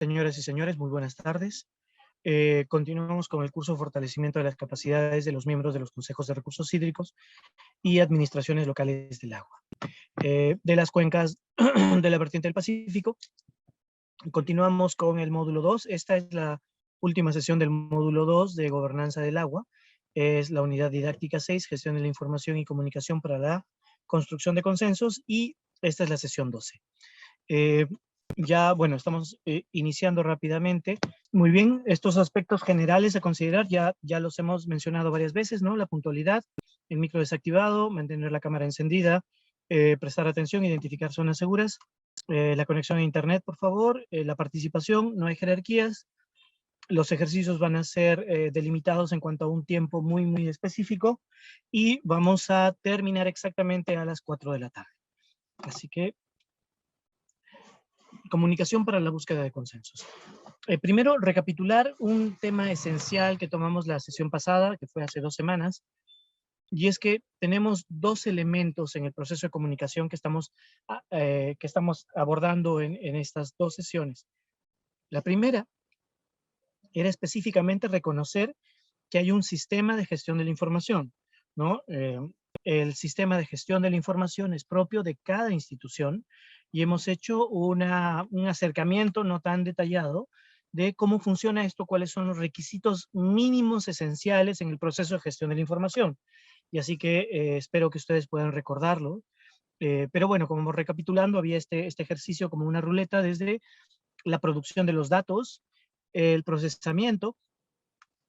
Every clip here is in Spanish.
Señoras y señores, muy buenas tardes. Continuamos con el curso Fortalecimiento de las capacidades de los miembros de los consejos de recursos hídricos y administraciones locales del agua, de las cuencas de la vertiente del Pacífico. Continuamos con el módulo 2. Esta es la última sesión del módulo 2 de Gobernanza del Agua. Es la unidad didáctica 6, Gestión de la Información y Comunicación para la Construcción de Consensos, y esta es la sesión 12. Bueno, estamos iniciando rápidamente. Muy bien, estos aspectos generales a considerar ya los hemos mencionado varias veces, ¿no? La puntualidad, el micro desactivado, mantener la cámara encendida, prestar atención, identificar zonas seguras, la conexión a internet, por favor, la participación, no hay jerarquías. Los ejercicios van a ser delimitados en cuanto a un tiempo muy específico, y vamos a terminar exactamente a las 4 de la tarde. Así que comunicación para la búsqueda de consensos. Primero, recapitular un tema esencial que tomamos la sesión pasada, que fue hace 2 semanas, y es que tenemos 2 elementos en el proceso de comunicación que estamos abordando en estas 2 sesiones. La primera era específicamente reconocer que hay un sistema de gestión de la información, ¿no? El sistema de gestión de la información es propio de cada institución, y hemos hecho un acercamiento no tan detallado de cómo funciona esto, cuáles son los requisitos mínimos esenciales en el proceso de gestión de la información. Y así que espero que ustedes puedan recordarlo. Pero bueno, como recapitulando, había este ejercicio como una ruleta desde la producción de los datos, el procesamiento,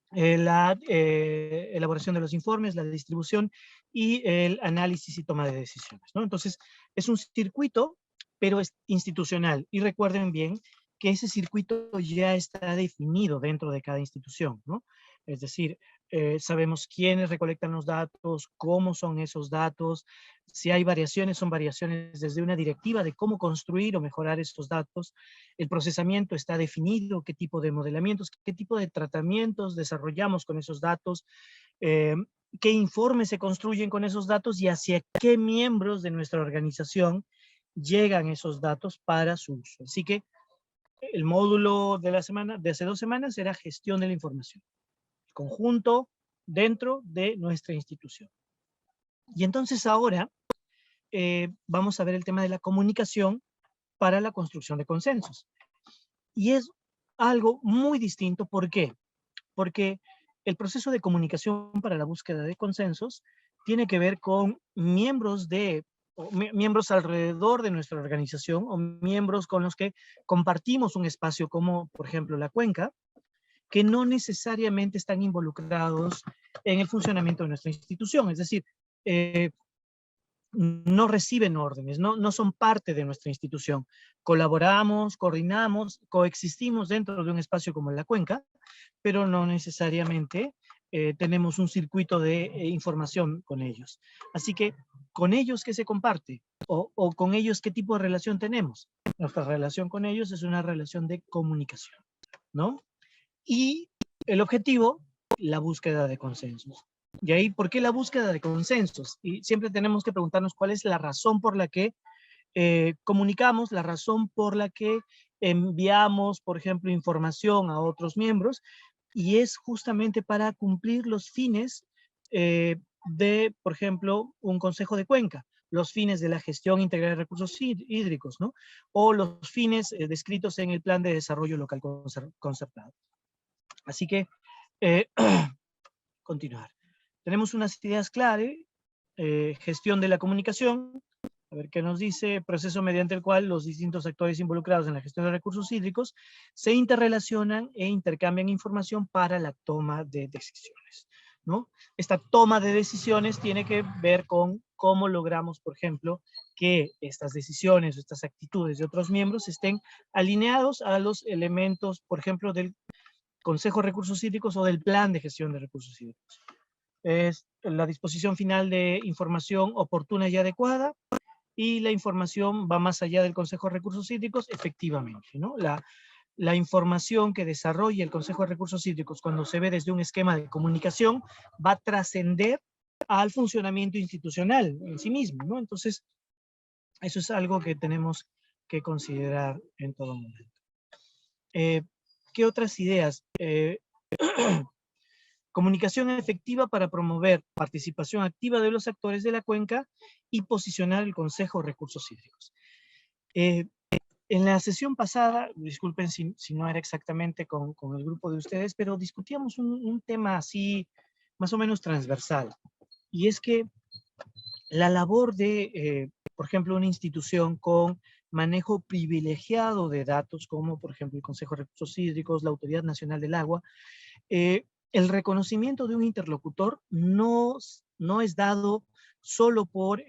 la elaboración de los informes, la distribución y el análisis y toma de decisiones, ¿no? Entonces, es un circuito, pero es institucional. Y recuerden bien que ese circuito ya está definido dentro de cada institución, ¿no? Es decir, sabemos quiénes recolectan los datos, cómo son esos datos, si hay variaciones, son variaciones desde una directiva de cómo construir o mejorar estos datos. El procesamiento está definido, qué tipo de modelamientos, qué tipo de tratamientos desarrollamos con esos datos, eh, qué informes se construyen con esos datos y hacia qué miembros de nuestra organización llegan esos datos para su uso. Así que el módulo de la semana, de hace 2 semanas, era gestión de la información, conjunto dentro de nuestra institución. Y entonces ahora vamos a ver el tema de la comunicación para la construcción de consensos. Y es algo muy distinto. ¿Por qué? Porque el proceso de comunicación para la búsqueda de consensos tiene que ver con miembros miembros alrededor de nuestra organización, o miembros con los que compartimos un espacio, como por ejemplo la cuenca, que no necesariamente están involucrados en el funcionamiento de nuestra institución. Es decir, no reciben órdenes, no son parte de nuestra institución. Colaboramos, coordinamos, coexistimos dentro de un espacio como la cuenca, pero no necesariamente tenemos un circuito de información con ellos. Así que, ¿con ellos qué se comparte? O con ellos qué tipo de relación tenemos? Nuestra relación con ellos es una relación de comunicación, ¿no? Y el objetivo, la búsqueda de consensos. Y ahí, ¿por qué la búsqueda de consensos? Y siempre tenemos que preguntarnos cuál es la razón por la que comunicamos, la razón por la que enviamos, por ejemplo, información a otros miembros, y es justamente para cumplir los fines de, por ejemplo, un consejo de cuenca, los fines de la gestión integral de recursos hídricos, ¿no? O los fines descritos en el Plan de Desarrollo Local Concertado. Así que, eh, continuar. Tenemos unas ideas clave, gestión de la comunicación. A ver qué nos dice: proceso mediante el cual los distintos actores involucrados en la gestión de recursos hídricos se interrelacionan e intercambian información para la toma de decisiones, ¿no? Esta toma de decisiones tiene que ver con cómo logramos, por ejemplo, que estas decisiones o estas actitudes de otros miembros estén alineados a los elementos, por ejemplo, del Consejo de Recursos Hídricos o del Plan de Gestión de Recursos Hídricos. Es la disposición final de información oportuna y adecuada, y la información va más allá del Consejo de Recursos Hídricos, efectivamente, ¿no? La información que desarrolla el Consejo de Recursos Hídricos, cuando se ve desde un esquema de comunicación, va a trascender al funcionamiento institucional en sí mismo, ¿no? Entonces, eso es algo que tenemos que considerar en todo momento. Eh, ¿Qué otras ideas? Comunicación efectiva para promover participación activa de los actores de la cuenca y posicionar el Consejo de Recursos Hídricos. Eh, en la sesión pasada, disculpen si no era exactamente con el grupo de ustedes, pero discutíamos un tema así más o menos transversal. Y es que la labor de, por ejemplo, una institución con manejo privilegiado de datos, como por ejemplo el Consejo de Recursos Hídricos, la Autoridad Nacional del Agua, el reconocimiento de un interlocutor no es dado solo por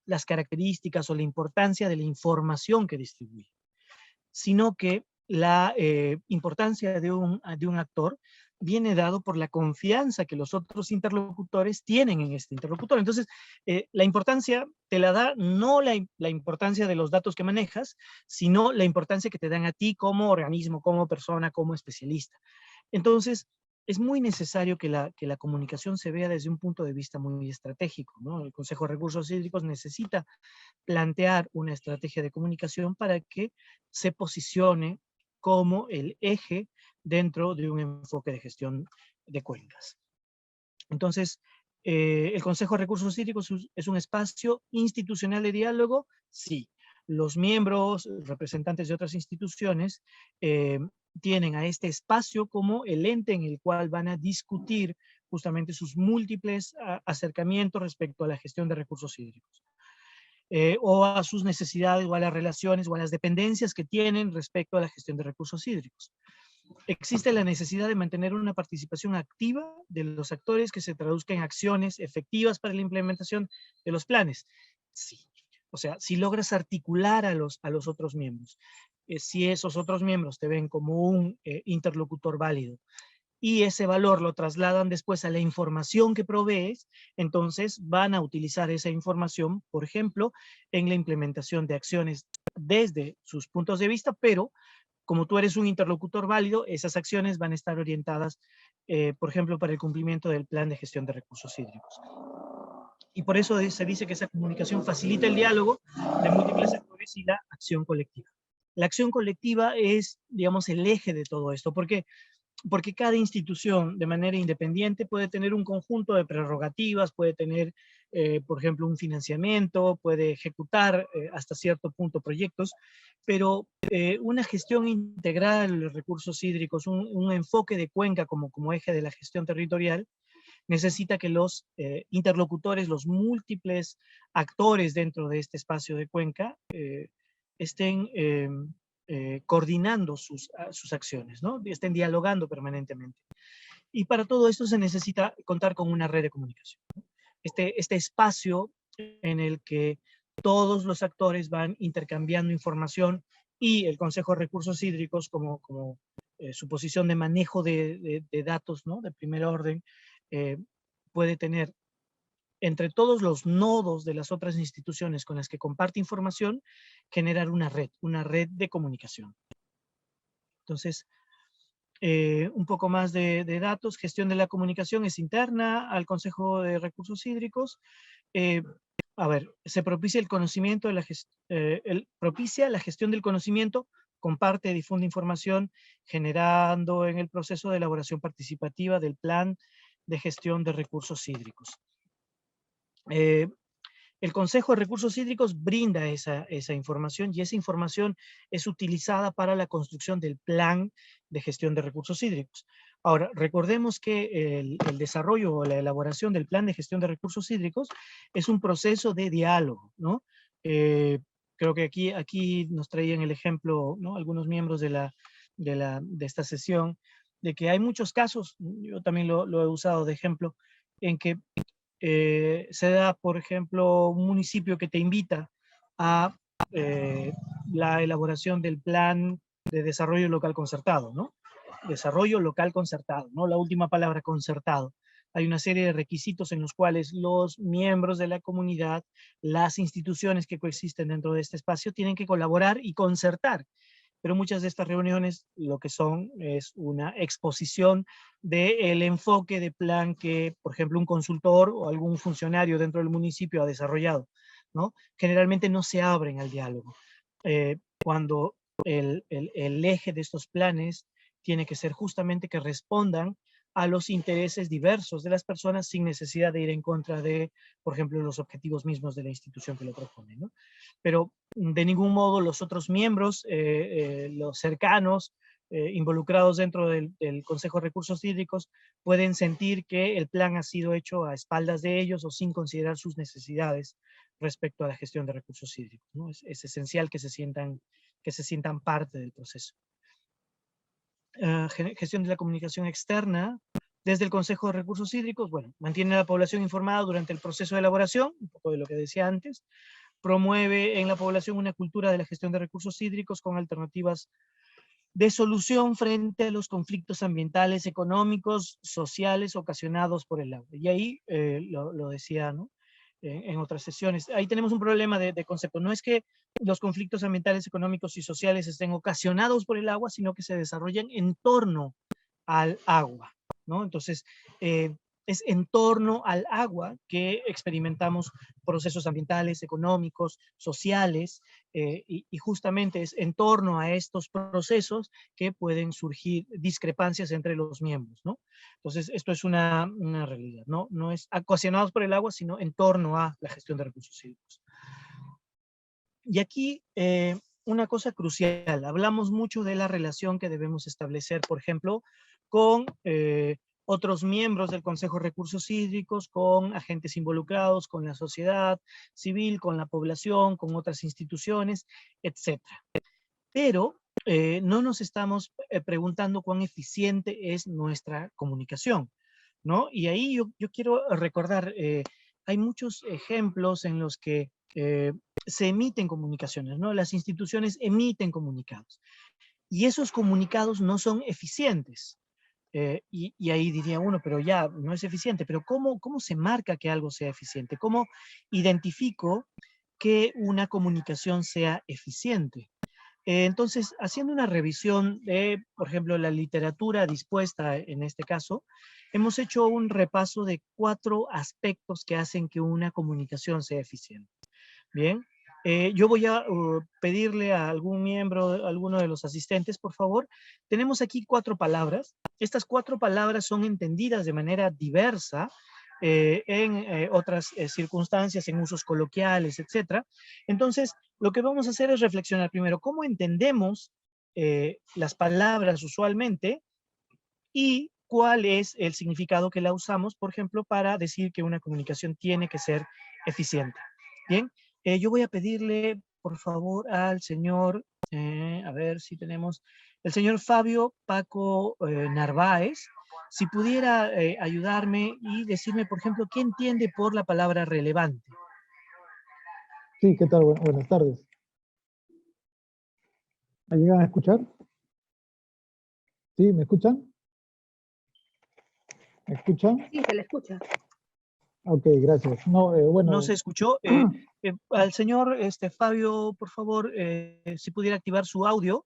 las características o la importancia de la información que distribuye, sino que la importancia de un actor viene dado por la confianza que los otros interlocutores tienen en este interlocutor. Entonces, la importancia te la da no la importancia de los datos que manejas, sino la importancia que te dan a ti como organismo, como persona, como especialista. Entonces, es muy necesario que la comunicación se vea desde un punto de vista muy estratégico, ¿no? El Consejo de Recursos Hídricos necesita plantear una estrategia de comunicación para que se posicione como el eje dentro de un enfoque de gestión de cuencas. Entonces, el Consejo de Recursos Hídricos es un espacio institucional de diálogo, sí. Los miembros, representantes de otras instituciones, tienen a este espacio como el ente en el cual van a discutir justamente sus múltiples acercamientos respecto a la gestión de recursos hídricos. O a sus necesidades, o a las relaciones, o a las dependencias que tienen respecto a la gestión de recursos hídricos. Existe la necesidad de mantener una participación activa de los actores que se traduzca en acciones efectivas para la implementación de los planes. Sí. O sea, si logras articular a los otros miembros, si esos otros miembros te ven como un interlocutor válido, y ese valor lo trasladan después a la información que provees, entonces van a utilizar esa información, por ejemplo, en la implementación de acciones desde sus puntos de vista, pero como tú eres un interlocutor válido, esas acciones van a estar orientadas, por ejemplo, para el cumplimiento del plan de gestión de recursos hídricos. Y por eso se dice que esa comunicación facilita el diálogo de múltiples sectores y la acción colectiva. La acción colectiva es, digamos, el eje de todo esto, porque cada institución de manera independiente puede tener un conjunto de prerrogativas, puede tener, por ejemplo, un financiamiento, puede ejecutar hasta cierto punto proyectos, pero una gestión integral de los recursos hídricos, un enfoque de cuenca como eje de la gestión territorial, necesita que los interlocutores, los múltiples actores dentro de este espacio de cuenca, estén coordinando sus acciones, ¿no? Estén dialogando permanentemente. Y para todo esto se necesita contar con una red de comunicación. Este espacio en el que todos los actores van intercambiando información y el Consejo de Recursos Hídricos como su posición de manejo de datos, ¿no? De primer orden, eh, puede tener entre todos los nodos de las otras instituciones con las que comparte información, generar una red de comunicación. Entonces, un poco más de datos. Gestión de la comunicación es interna al Consejo de Recursos Hídricos. Eh, a ver, se propicia el conocimiento, propicia la gestión del conocimiento, comparte, difunde información, generando en el proceso de elaboración participativa del plan de gestión de recursos hídricos. El Consejo de Recursos Hídricos brinda esa información y esa información es utilizada para la construcción del plan de gestión de recursos hídricos. Ahora, recordemos que el desarrollo o la elaboración del plan de gestión de recursos hídricos es un proceso de diálogo, ¿no? Creo que aquí nos traían el ejemplo, ¿no? Algunos miembros de esta sesión, de que hay muchos casos, yo también lo he usado de ejemplo, en que se da, por ejemplo, un municipio que te invita a eh, la elaboración del plan de desarrollo local concertado, ¿no? Desarrollo local concertado, ¿no? La última palabra, concertado. Hay una serie de requisitos en los cuales los miembros de la comunidad, las instituciones que coexisten dentro de este espacio, tienen que colaborar y concertar, pero muchas de estas reuniones lo que son es una exposición del enfoque de plan que, por ejemplo, un consultor o algún funcionario dentro del municipio ha desarrollado, ¿no? Generalmente no se abren al diálogo. Cuando el eje de estos planes tiene que ser justamente que respondan a los intereses diversos de las personas sin necesidad de ir en contra de, por ejemplo, los objetivos mismos de la institución que lo propone, ¿no? Pero de ningún modo los otros miembros, los cercanos, involucrados dentro del Consejo de Recursos Hídricos, pueden sentir que el plan ha sido hecho a espaldas de ellos o sin considerar sus necesidades respecto a la gestión de recursos hídricos, ¿no? Es esencial que se sientan parte del proceso. Gestión de la comunicación externa. Desde el Consejo de Recursos Hídricos, bueno, mantiene a la población informada durante el proceso de elaboración, un poco de lo que decía antes, promueve en la población una cultura de la gestión de recursos hídricos con alternativas de solución frente a los conflictos ambientales, económicos, sociales ocasionados por el agua. Y ahí lo decía, ¿no? En otras sesiones. Ahí tenemos un problema de concepto. No es que los conflictos ambientales, económicos y sociales estén ocasionados por el agua, sino que se desarrollan en torno al agua, ¿no? Entonces, es en torno al agua que experimentamos procesos ambientales, económicos, sociales, y justamente es en torno a estos procesos que pueden surgir discrepancias entre los miembros, ¿no? Entonces, esto es una realidad, ¿no? No es ocasionados por el agua, sino en torno a la gestión de recursos hídricos. Y aquí, una cosa crucial, hablamos mucho de la relación que debemos establecer, por ejemplo, con otros miembros del Consejo de Recursos Hídricos, con agentes involucrados, con la sociedad civil, con la población, con otras instituciones, etc. Pero no nos estamos preguntando cuán eficiente es nuestra comunicación, ¿no? Y ahí yo quiero recordar, hay muchos ejemplos en los que se emiten comunicaciones, ¿no? Las instituciones emiten comunicados y esos comunicados no son eficientes. Y ahí diría uno, pero ya no es eficiente, pero ¿cómo se marca que algo sea eficiente? ¿Cómo identifico que una comunicación sea eficiente? Entonces, haciendo una revisión de, por ejemplo, la literatura dispuesta en este caso, hemos hecho un repaso de 4 aspectos que hacen que una comunicación sea eficiente. Bien, yo voy a pedirle a algún miembro, a alguno de los asistentes, por favor. Tenemos aquí 4 palabras. Estas 4 palabras son entendidas de manera diversa en otras circunstancias, en usos coloquiales, etcétera. Entonces, lo que vamos a hacer es reflexionar primero cómo entendemos las palabras usualmente y cuál es el significado que la usamos, por ejemplo, para decir que una comunicación tiene que ser eficiente. Bien, yo voy a pedirle, por favor, al señor, a ver si tenemos, el señor Fabio Paco Narváez, si pudiera ayudarme y decirme, por ejemplo, qué entiende por la palabra relevante. Sí, ¿qué tal? Buenas tardes. ¿Me llegan a escuchar? ¿Sí? ¿Me escuchan? ¿Me escuchan? Sí, se le escucha. Ok, gracias. No, bueno. No se escuchó. Al señor Fabio, por favor, si pudiera activar su audio.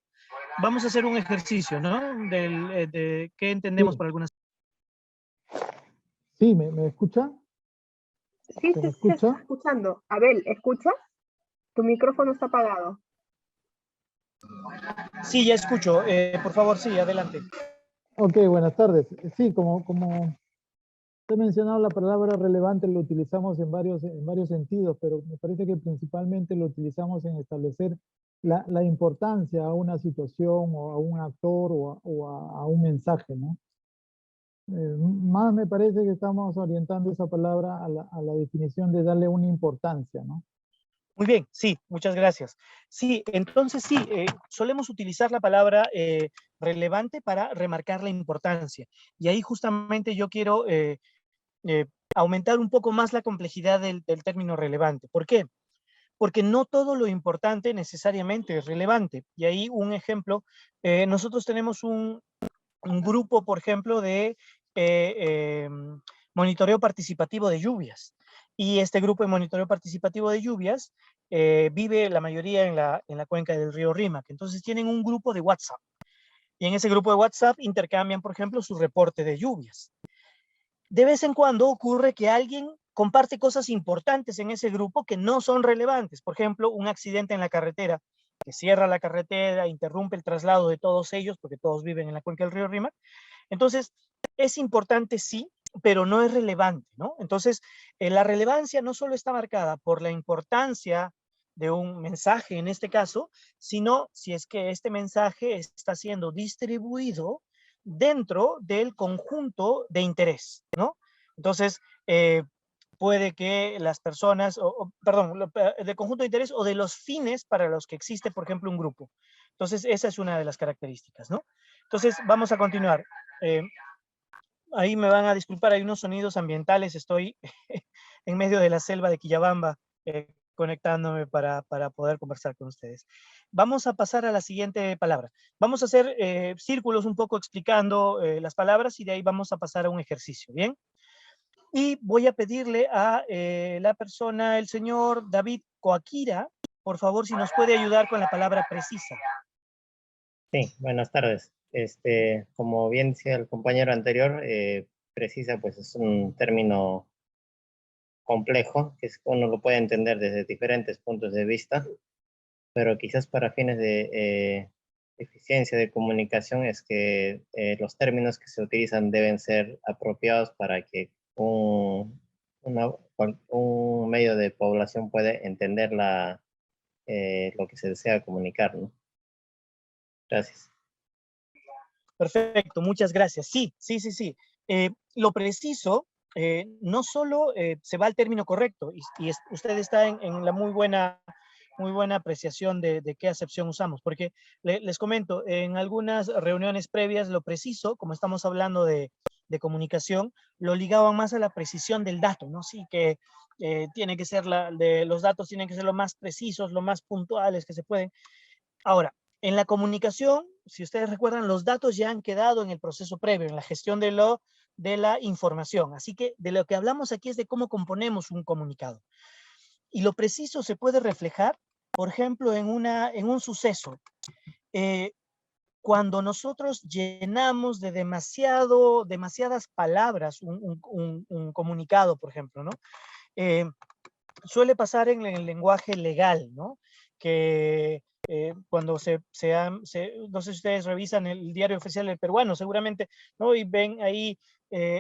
Vamos a hacer un ejercicio, ¿no? De qué entendemos Sí. por algunas. Sí, ¿me escucha? Sí, ¿Se me se escucha? está escuchando. Abel, ¿escuchas? Tu micrófono está apagado. Sí, ya escucho. Por favor, sí, adelante. Ok, buenas tardes. Sí, como te he mencionado, la palabra relevante lo utilizamos en varios sentidos, pero me parece que principalmente lo utilizamos en establecer la importancia a una situación o a un actor o a un mensaje, ¿no? Más me parece que estamos orientando esa palabra a la definición de darle una importancia, ¿no? Muy bien, sí, muchas gracias. Sí, entonces sí, solemos utilizar la palabra relevante para remarcar la importancia. Y ahí justamente yo quiero aumentar un poco más la complejidad del término relevante. ¿Por qué? Porque no todo lo importante necesariamente es relevante. Y ahí un ejemplo, nosotros tenemos un grupo, por ejemplo, de monitoreo participativo de lluvias. Y este grupo de monitoreo participativo de lluvias vive la mayoría en la cuenca del río Rímac. Entonces tienen un grupo de WhatsApp. Y en ese grupo de WhatsApp intercambian, por ejemplo, su reporte de lluvias. De vez en cuando ocurre que alguien comparte cosas importantes en ese grupo que no son relevantes. Por ejemplo, un accidente en la carretera que cierra la carretera, interrumpe el traslado de todos ellos, porque todos viven en la cuenca del río Rímac. Entonces, es importante, sí, pero no es relevante, ¿no? Entonces, la relevancia no solo está marcada por la importancia de un mensaje en este caso, sino si es que este mensaje está siendo distribuido dentro del conjunto de interés, ¿no? Entonces, puede que las personas, perdón, del conjunto de interés o de los fines para los que existe, por ejemplo, un grupo. Entonces, esa es una de las características, ¿no? Entonces, vamos a continuar. Ahí me van a disculpar, hay unos sonidos ambientales, estoy en medio de la selva de Quillabamba, conectándome para poder conversar con ustedes. Vamos a pasar a la siguiente palabra. Vamos a hacer círculos un poco explicando las palabras y de ahí vamos a pasar a un ejercicio, ¿bien? Y voy a pedirle a la persona, el señor David Coaquira, por favor, si nos puede ayudar con la palabra precisa. Sí, buenas tardes. Como bien decía el compañero anterior, precisa pues es un término complejo, uno lo puede entender desde diferentes puntos de vista, pero quizás para fines de eficiencia de comunicación es que los términos que se utilizan deben ser apropiados para que un medio de población pueda entender lo que se desea comunicar, ¿no? Gracias. Perfecto, muchas gracias. Sí. Lo preciso, no solo se va al término correcto, y usted está en la muy buena apreciación de qué acepción usamos, porque les comento, en algunas reuniones previas, lo preciso, como estamos hablando de comunicación, lo ligaban más a la precisión del dato, ¿no? Sí, que tiene que ser los datos tienen que ser lo más precisos, lo más puntuales que se pueden. Ahora, en la comunicación, si ustedes recuerdan, los datos ya han quedado en el proceso previo, en la gestión de la información. Así que de lo que hablamos aquí es de cómo componemos un comunicado. Y lo preciso se puede reflejar, por ejemplo, en un suceso. Cuando nosotros llenamos de demasiadas palabras un comunicado, por ejemplo, ¿no? Suele pasar en el lenguaje legal, ¿no? Que cuando no sé si ustedes revisan el diario oficial del peruano, seguramente, ¿no? Y ven ahí,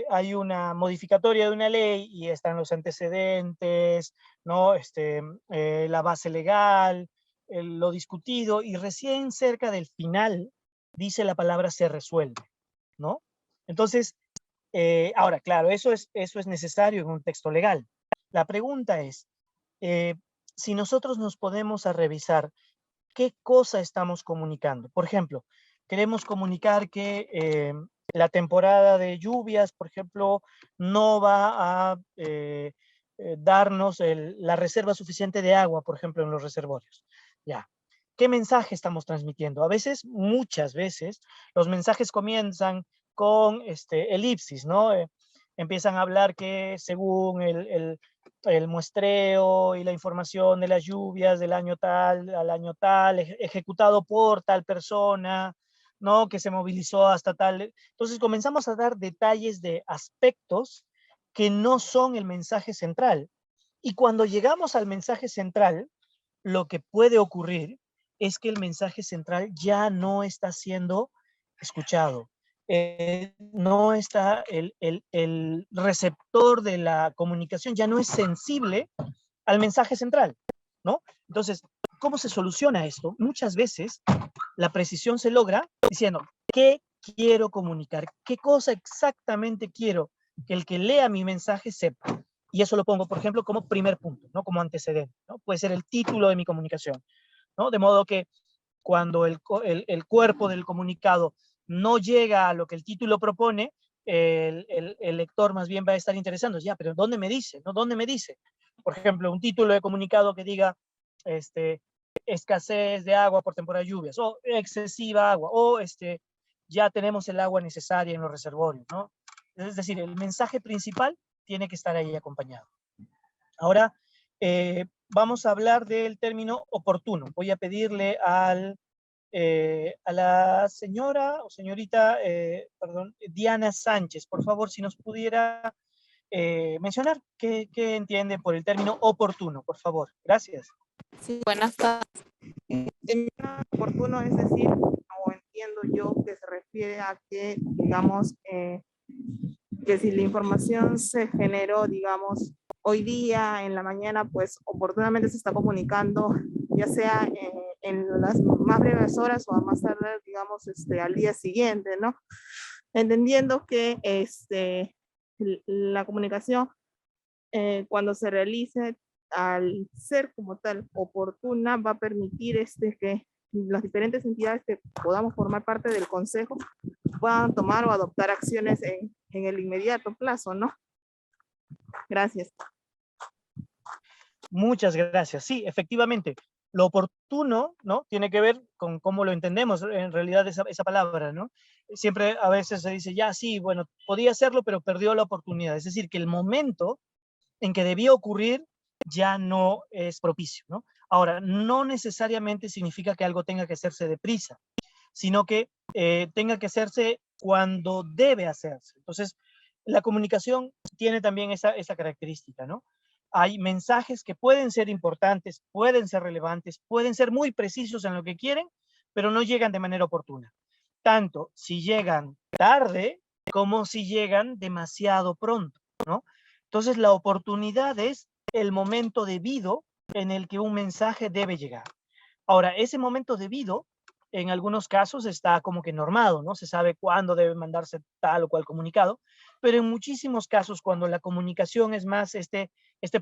hay una modificatoria de una ley y están los antecedentes, ¿no? La base legal, lo discutido, y recién cerca del final dice la palabra se resuelve, ¿no? Entonces, ahora, claro, eso es necesario en un texto legal. La pregunta es, si nosotros nos podemos a revisar qué cosa estamos comunicando. Por ejemplo, queremos comunicar que la temporada de lluvias, por ejemplo, no va a darnos la reserva suficiente de agua, por ejemplo, en los reservorios. Ya. ¿Qué mensaje estamos transmitiendo? A veces, muchas veces, los mensajes comienzan con elipsis, ¿no? Empiezan a hablar que según el muestreo y la información de las lluvias del año tal al año tal, ejecutado por tal persona, ¿no? Que se movilizó hasta tal. Entonces comenzamos a dar detalles de aspectos que no son el mensaje central. Y cuando llegamos al mensaje central, lo que puede ocurrir es que el mensaje central ya no está siendo escuchado. No está el receptor de la comunicación, ya no es sensible al mensaje central, ¿no? Entonces, ¿cómo se soluciona esto? Muchas veces la precisión se logra diciendo, ¿qué quiero comunicar? ¿Qué cosa exactamente quiero que el que lea mi mensaje sepa? Y eso lo pongo, por ejemplo, como primer punto, ¿no? Como antecedente, ¿no? Puede ser el título de mi comunicación, ¿no? De modo que cuando el cuerpo del comunicado no llega a lo que el título propone, el lector más bien va a estar interesado, ya, pero ¿dónde me dice? ¿No? ¿Dónde me dice? Por ejemplo, un título de comunicado que diga, escasez de agua por temporada de lluvias, o excesiva agua, o ya tenemos el agua necesaria en los reservorios, ¿no? Es decir, el mensaje principal tiene que estar ahí acompañado. Ahora, vamos a hablar del término oportuno. Voy a pedirle a la señora o señorita, perdón, Diana Sánchez, por favor, si nos pudiera mencionar qué entiende por el término oportuno, por favor. Gracias. Sí, buenas tardes. Oportuno es decir, o entiendo yo que se refiere a que, digamos, que si la información se generó, digamos, hoy día, en la mañana, pues oportunamente se está comunicando, ya sea en las más breves horas o a más tarde, digamos, al día siguiente, ¿no? Entendiendo que la comunicación, cuando se realice, al ser como tal oportuna, va a permitir que las diferentes entidades que podamos formar parte del consejo puedan tomar o adoptar acciones en el inmediato plazo, ¿no? Gracias. Muchas gracias. Sí, efectivamente, lo oportuno, ¿no? Tiene que ver con cómo lo entendemos en realidad esa palabra, ¿no? Siempre a veces se dice, ya sí, bueno, podía hacerlo, pero perdió la oportunidad. Es decir, que el momento en que debía ocurrir ya no es propicio, ¿no? Ahora, no necesariamente significa que algo tenga que hacerse deprisa, sino que tenga que hacerse cuando debe hacerse. Entonces, la comunicación tiene también esa característica, ¿no? Hay mensajes que pueden ser importantes, pueden ser relevantes, pueden ser muy precisos en lo que quieren, pero no llegan de manera oportuna. Tanto si llegan tarde como si llegan demasiado pronto, ¿no? Entonces, la oportunidad es el momento debido en el que un mensaje debe llegar. Ahora, ese momento debido, en algunos casos está como que normado, ¿no? Se sabe cuándo debe mandarse tal o cual comunicado, pero en muchísimos casos, cuando la comunicación es más este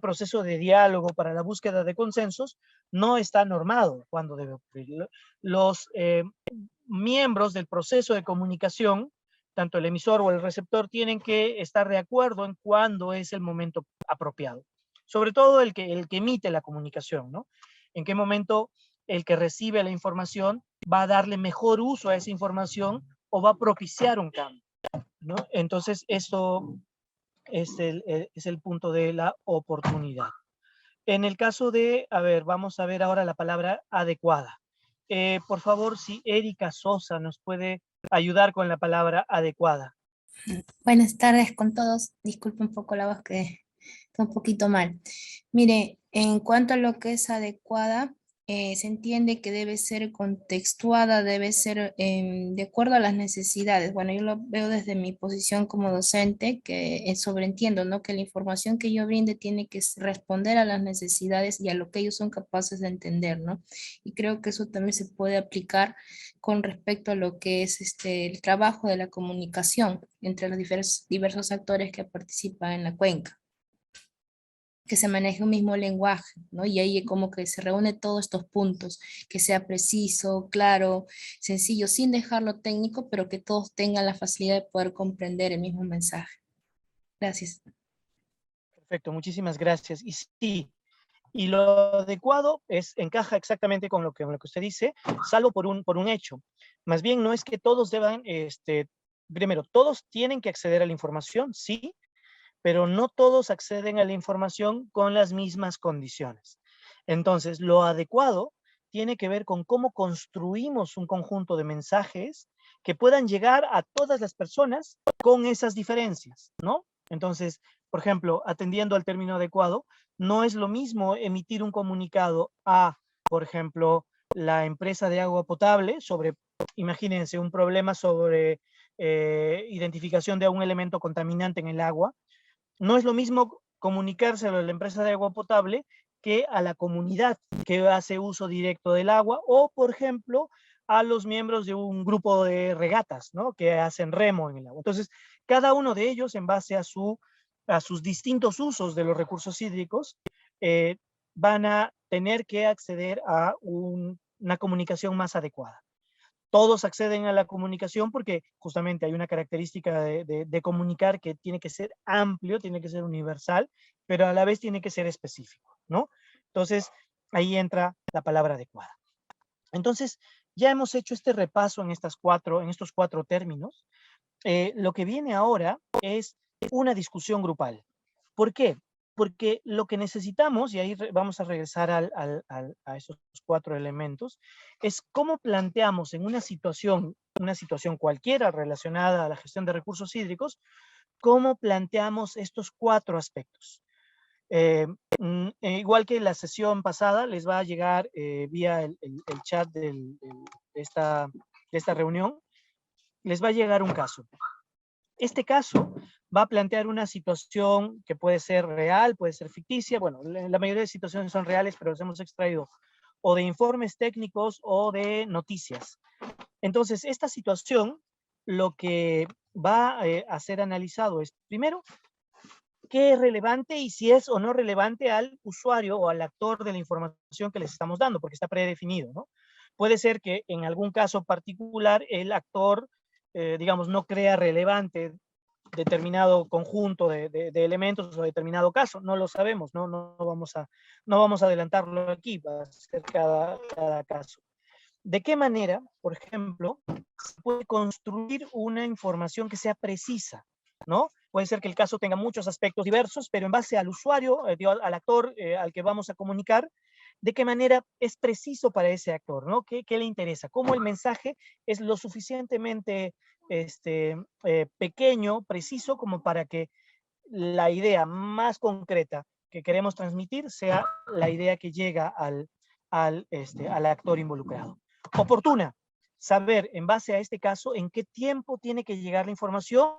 proceso de diálogo para la búsqueda de consensos, no está normado cuándo debe ocurrir. Los miembros del proceso de comunicación, tanto el emisor o el receptor, tienen que estar de acuerdo en cuándo es el momento apropiado. Sobre todo el que emite la comunicación, ¿no? En qué momento el que recibe la información va a darle mejor uso a esa información o va a propiciar un cambio, ¿no? Entonces, esto es el punto de la oportunidad. En el caso de, a ver, vamos a ver ahora la palabra adecuada. Por favor, si Erika Sosa nos puede ayudar con la palabra adecuada. Buenas tardes con todos. Disculpe un poco la voz que está un poquito mal. Mire, en cuanto a lo que es adecuada, se entiende que debe ser contextuada, debe ser de acuerdo a las necesidades. Bueno, yo lo veo desde mi posición como docente, que sobreentiendo, ¿no? Que la información que yo brinde tiene que responder a las necesidades y a lo que ellos son capaces de entender, ¿no? Y creo que eso también se puede aplicar con respecto a lo que es el trabajo de la comunicación entre los diversos actores que participan en la cuenca, que se maneje un mismo lenguaje, ¿no? Y ahí como que se reúne todos estos puntos, que sea preciso, claro, sencillo, sin dejarlo técnico, pero que todos tengan la facilidad de poder comprender el mismo mensaje. Gracias. Perfecto, muchísimas gracias. Y sí, y lo adecuado encaja exactamente con lo que usted dice, salvo por un hecho. Más bien no es que todos deban, primero, todos tienen que acceder a la información, sí, pero no todos acceden a la información con las mismas condiciones. Entonces, lo adecuado tiene que ver con cómo construimos un conjunto de mensajes que puedan llegar a todas las personas con esas diferencias, ¿no? Entonces, por ejemplo, atendiendo al término adecuado, no es lo mismo emitir un comunicado a, por ejemplo, la empresa de agua potable sobre, imagínense, un problema sobre identificación de un elemento contaminante en el agua. No es lo mismo comunicárselo a la empresa de agua potable que a la comunidad que hace uso directo del agua o, por ejemplo, a los miembros de un grupo de regatas, ¿no? Que hacen remo en el agua. Entonces, cada uno de ellos, en base a sus distintos usos de los recursos hídricos, van a tener que acceder a una comunicación más adecuada. Todos acceden a la comunicación porque justamente hay una característica de comunicar que tiene que ser amplio, tiene que ser universal, pero a la vez tiene que ser específico, ¿no? Entonces, ahí entra la palabra adecuada. Entonces, ya hemos hecho este repaso en estos cuatro términos. Lo que viene ahora es una discusión grupal. ¿Por qué? Porque lo que necesitamos, y ahí vamos a regresar a esos 4 elementos, es cómo planteamos en una situación cualquiera relacionada a la gestión de recursos hídricos, cómo planteamos estos 4 aspectos. Igual que la sesión pasada, les va a llegar vía el chat de esta reunión, les va a llegar un caso. Este caso va a plantear una situación que puede ser real, puede ser ficticia. Bueno, la mayoría de situaciones son reales, pero los hemos extraído o de informes técnicos o de noticias. Entonces, esta situación, lo que va a ser analizado es, primero, qué es relevante y si es o no relevante al usuario o al actor de la información que les estamos dando, porque está predefinido, ¿no? Puede ser que en algún caso particular el actor, digamos, no crea relevante determinado conjunto de elementos o determinado caso, no lo sabemos, no vamos a adelantarlo aquí, va a ser cada caso. ¿De qué manera, por ejemplo, se puede construir una información que sea precisa, ¿no? Puede ser que el caso tenga muchos aspectos diversos, pero en base al usuario, al actor al que vamos a comunicar, de qué manera es preciso para ese actor, ¿no? ¿Qué le interesa? ¿Cómo el mensaje es lo suficientemente pequeño, preciso, como para que la idea más concreta que queremos transmitir sea la idea que llega al actor involucrado? Oportuna, saber en base a este caso en qué tiempo tiene que llegar la información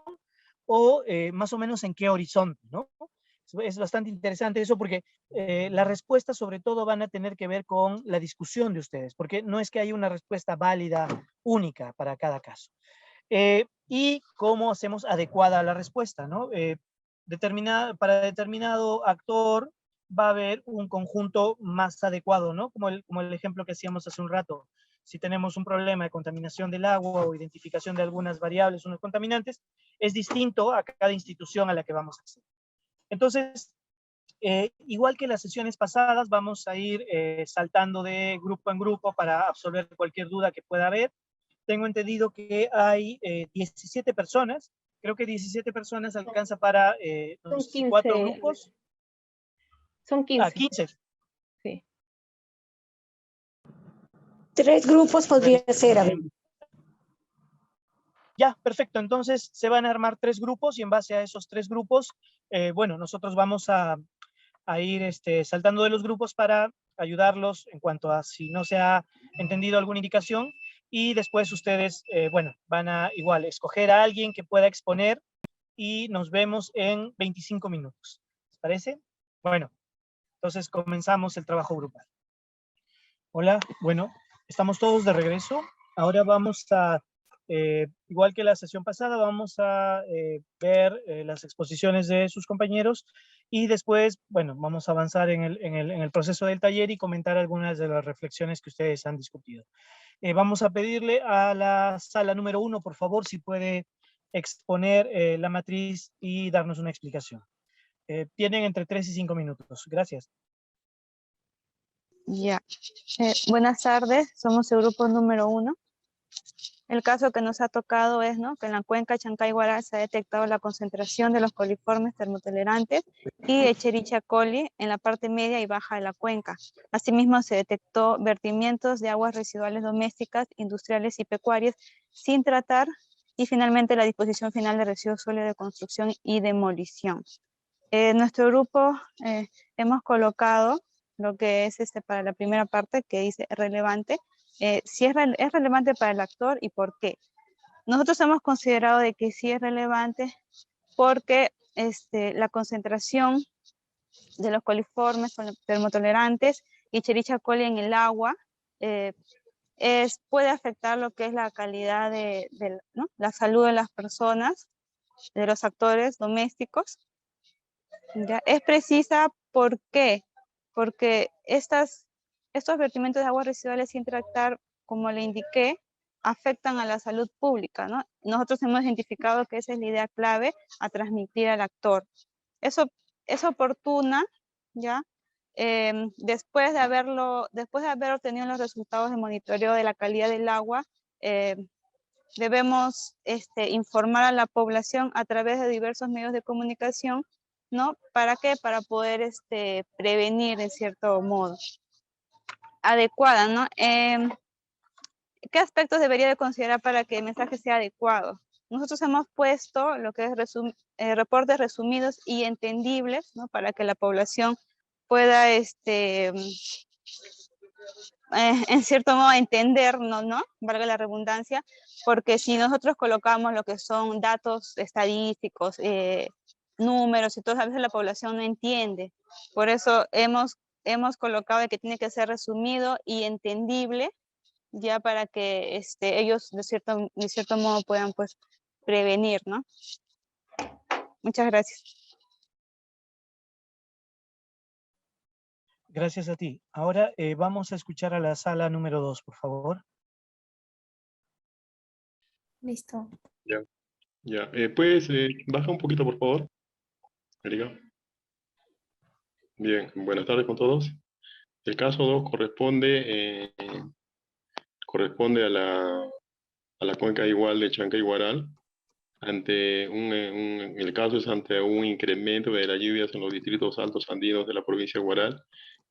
o más o menos en qué horizonte, ¿no? Es bastante interesante eso porque las respuestas sobre todo van a tener que ver con la discusión de ustedes, porque no es que haya una respuesta válida, única para cada caso. Y cómo hacemos adecuada la respuesta, ¿no? Para determinado actor va a haber un conjunto más adecuado, ¿no? Como el ejemplo que hacíamos hace un rato. Si tenemos un problema de contaminación del agua o identificación de algunas variables, unos contaminantes, es distinto a cada institución a la que vamos a hacer. Entonces, igual que las sesiones pasadas, vamos a ir saltando de grupo en grupo para absolver cualquier duda que pueda haber. Tengo entendido que hay 17 personas. Creo que 17 personas alcanza para Son 4 15. grupos. Son 15. 15. Sí. 3 grupos podría ser, Abel. Ya, perfecto. Entonces se van a armar 3 grupos y en base a esos 3 grupos, bueno, nosotros vamos a ir saltando de los grupos para ayudarlos en cuanto a si no se ha entendido alguna indicación y después ustedes, bueno, van a igual escoger a alguien que pueda exponer y nos vemos en 25 minutos. ¿Les parece? Bueno, entonces comenzamos el trabajo grupal. Hola, bueno, estamos todos de regreso. Ahora vamos a, igual que la sesión pasada, vamos a ver las exposiciones de sus compañeros y después, bueno, vamos a avanzar en el proceso del taller y comentar algunas de las reflexiones que ustedes han discutido. Vamos a pedirle a la sala número 1, por favor, si puede exponer la matriz y darnos una explicación. Tienen entre 3 y 5 minutos. Gracias. Ya. Buenas tardes, somos el grupo número 1. El caso que nos ha tocado es, ¿no?, que en la cuenca Chancay-Huaral se ha detectado la concentración de los coliformes termotolerantes y Escherichia coli en la parte media y baja de la cuenca. Asimismo, se detectó vertimientos de aguas residuales domésticas, industriales y pecuarias sin tratar y finalmente la disposición final de residuos sólidos de construcción y demolición. Nuestro grupo hemos colocado lo que es para la primera parte que dice relevante, si es relevante para el actor y por qué. Nosotros hemos considerado de que sí es relevante porque la concentración de los coliformes termotolerantes y Escherichia coli en el agua puede afectar lo que es la calidad ¿no?, la salud de las personas, de los actores domésticos. ¿Ya? Es precisa, ¿por qué? Porque estos vertimientos de aguas residuales sin tratar, como le indiqué, afectan a la salud pública, ¿no? Nosotros hemos identificado que esa es la idea clave a transmitir al actor. Eso es oportuna, ¿ya? Después de haber obtenido los resultados de monitoreo de la calidad del agua, debemos informar a la población a través de diversos medios de comunicación, ¿no? ¿Para qué? Para poder prevenir en cierto modo. Adecuada, ¿no? ¿Qué aspectos debería de considerar para que el mensaje sea adecuado? Nosotros hemos puesto lo que es reportes resumidos y entendibles, ¿no? Para que la población pueda, en cierto modo, entender, ¿no? Valga la redundancia, porque si nosotros colocamos lo que son datos estadísticos, números y todo, a veces la población no entiende. Por eso hemos colocado que tiene que ser resumido y entendible, ya para que ellos de cierto modo puedan pues prevenir, ¿no? Muchas gracias. Gracias a ti. Ahora vamos a escuchar a la sala número 2, por favor. Listo. Ya. ¿Puedes bajar un poquito, por favor, Erika? Bien, buenas tardes con todos. El caso 2 corresponde a la cuenca igual de Chancay-Guaral. El caso es ante un incremento de las lluvias en los distritos altos andinos de la provincia de Guaral,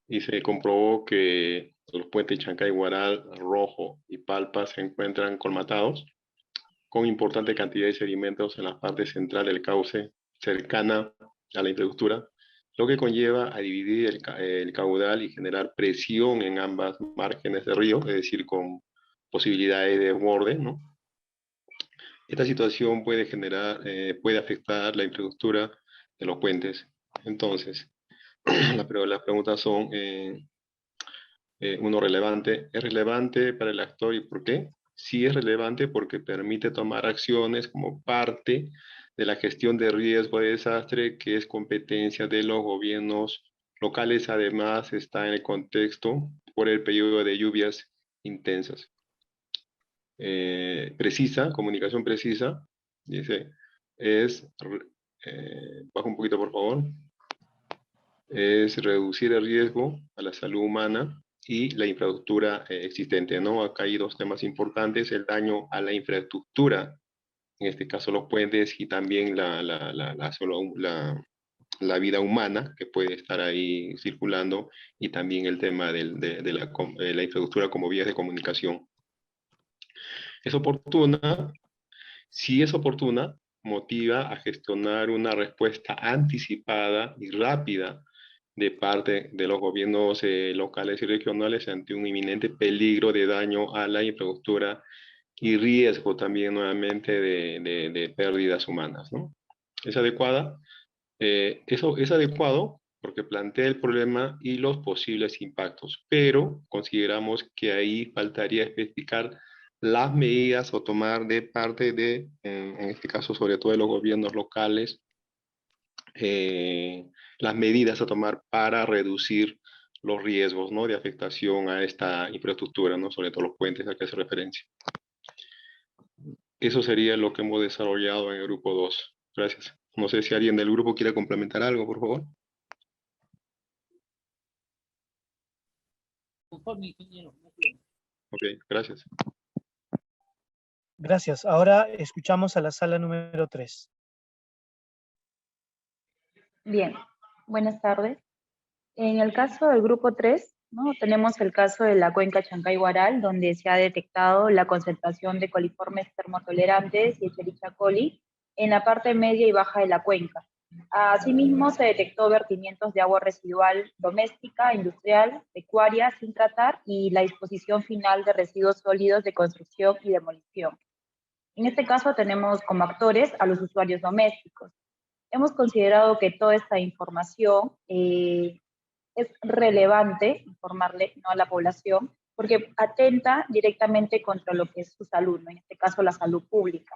y se comprobó que los puentes Chancay-Guaral, Rojo y Palpa se encuentran colmatados, con importante cantidad de sedimentos en la parte central del cauce, cercana a la infraestructura, lo que conlleva a dividir el caudal y generar presión en ambas márgenes del río, es decir, con posibilidades de desborde, ¿no? Esta situación puede afectar la infraestructura de los puentes. Entonces, las preguntas son, uno, relevante. ¿Es relevante para el actor y por qué? Sí es relevante porque permite tomar acciones como parte de la gestión de riesgo de desastre, que es competencia de los gobiernos locales. Además, está en el contexto por el periodo de lluvias intensas. Comunicación precisa, dice, baja un poquito por favor, es reducir el riesgo a la salud humana y la infraestructura existente, ¿no? Acá hay dos temas importantes: el daño a la infraestructura, en este caso los puentes, y también la vida humana que puede estar ahí circulando, y también el tema de la infraestructura como vías de comunicación. ¿Es oportuna? Si es oportuna, motiva a gestionar una respuesta anticipada y rápida de parte de los gobiernos locales y regionales ante un inminente peligro de daño a la infraestructura y riesgo también nuevamente de pérdidas humanas, ¿no? ¿Es adecuada? Eso es adecuado porque plantea el problema y los posibles impactos, pero consideramos que ahí faltaría especificar las medidas o tomar de parte de, en este caso sobre todo de los gobiernos locales, las medidas a tomar para reducir los riesgos, ¿no?, de afectación a esta infraestructura, ¿no?, sobre todo los puentes a que hace referencia. Eso sería lo que hemos desarrollado en el grupo 2. Gracias. No sé si alguien del grupo quiere complementar algo, por favor. Ok, gracias. Gracias. Ahora escuchamos a la sala número 3. Bien, buenas tardes. En el caso del grupo 3, ¿no?, tenemos el caso de la cuenca Chancay-Guaral, donde se ha detectado la concentración de coliformes termotolerantes y Escherichia coli en la parte media y baja de la cuenca. Asimismo, se detectó vertimientos de agua residual doméstica, industrial, pecuaria, sin tratar, y la disposición final de residuos sólidos de construcción y demolición. En este caso tenemos como actores a los usuarios domésticos. Hemos considerado que toda esta información es relevante informarle, ¿no?, a la población, porque atenta directamente contra lo que es su salud, ¿no?, en este caso la salud pública.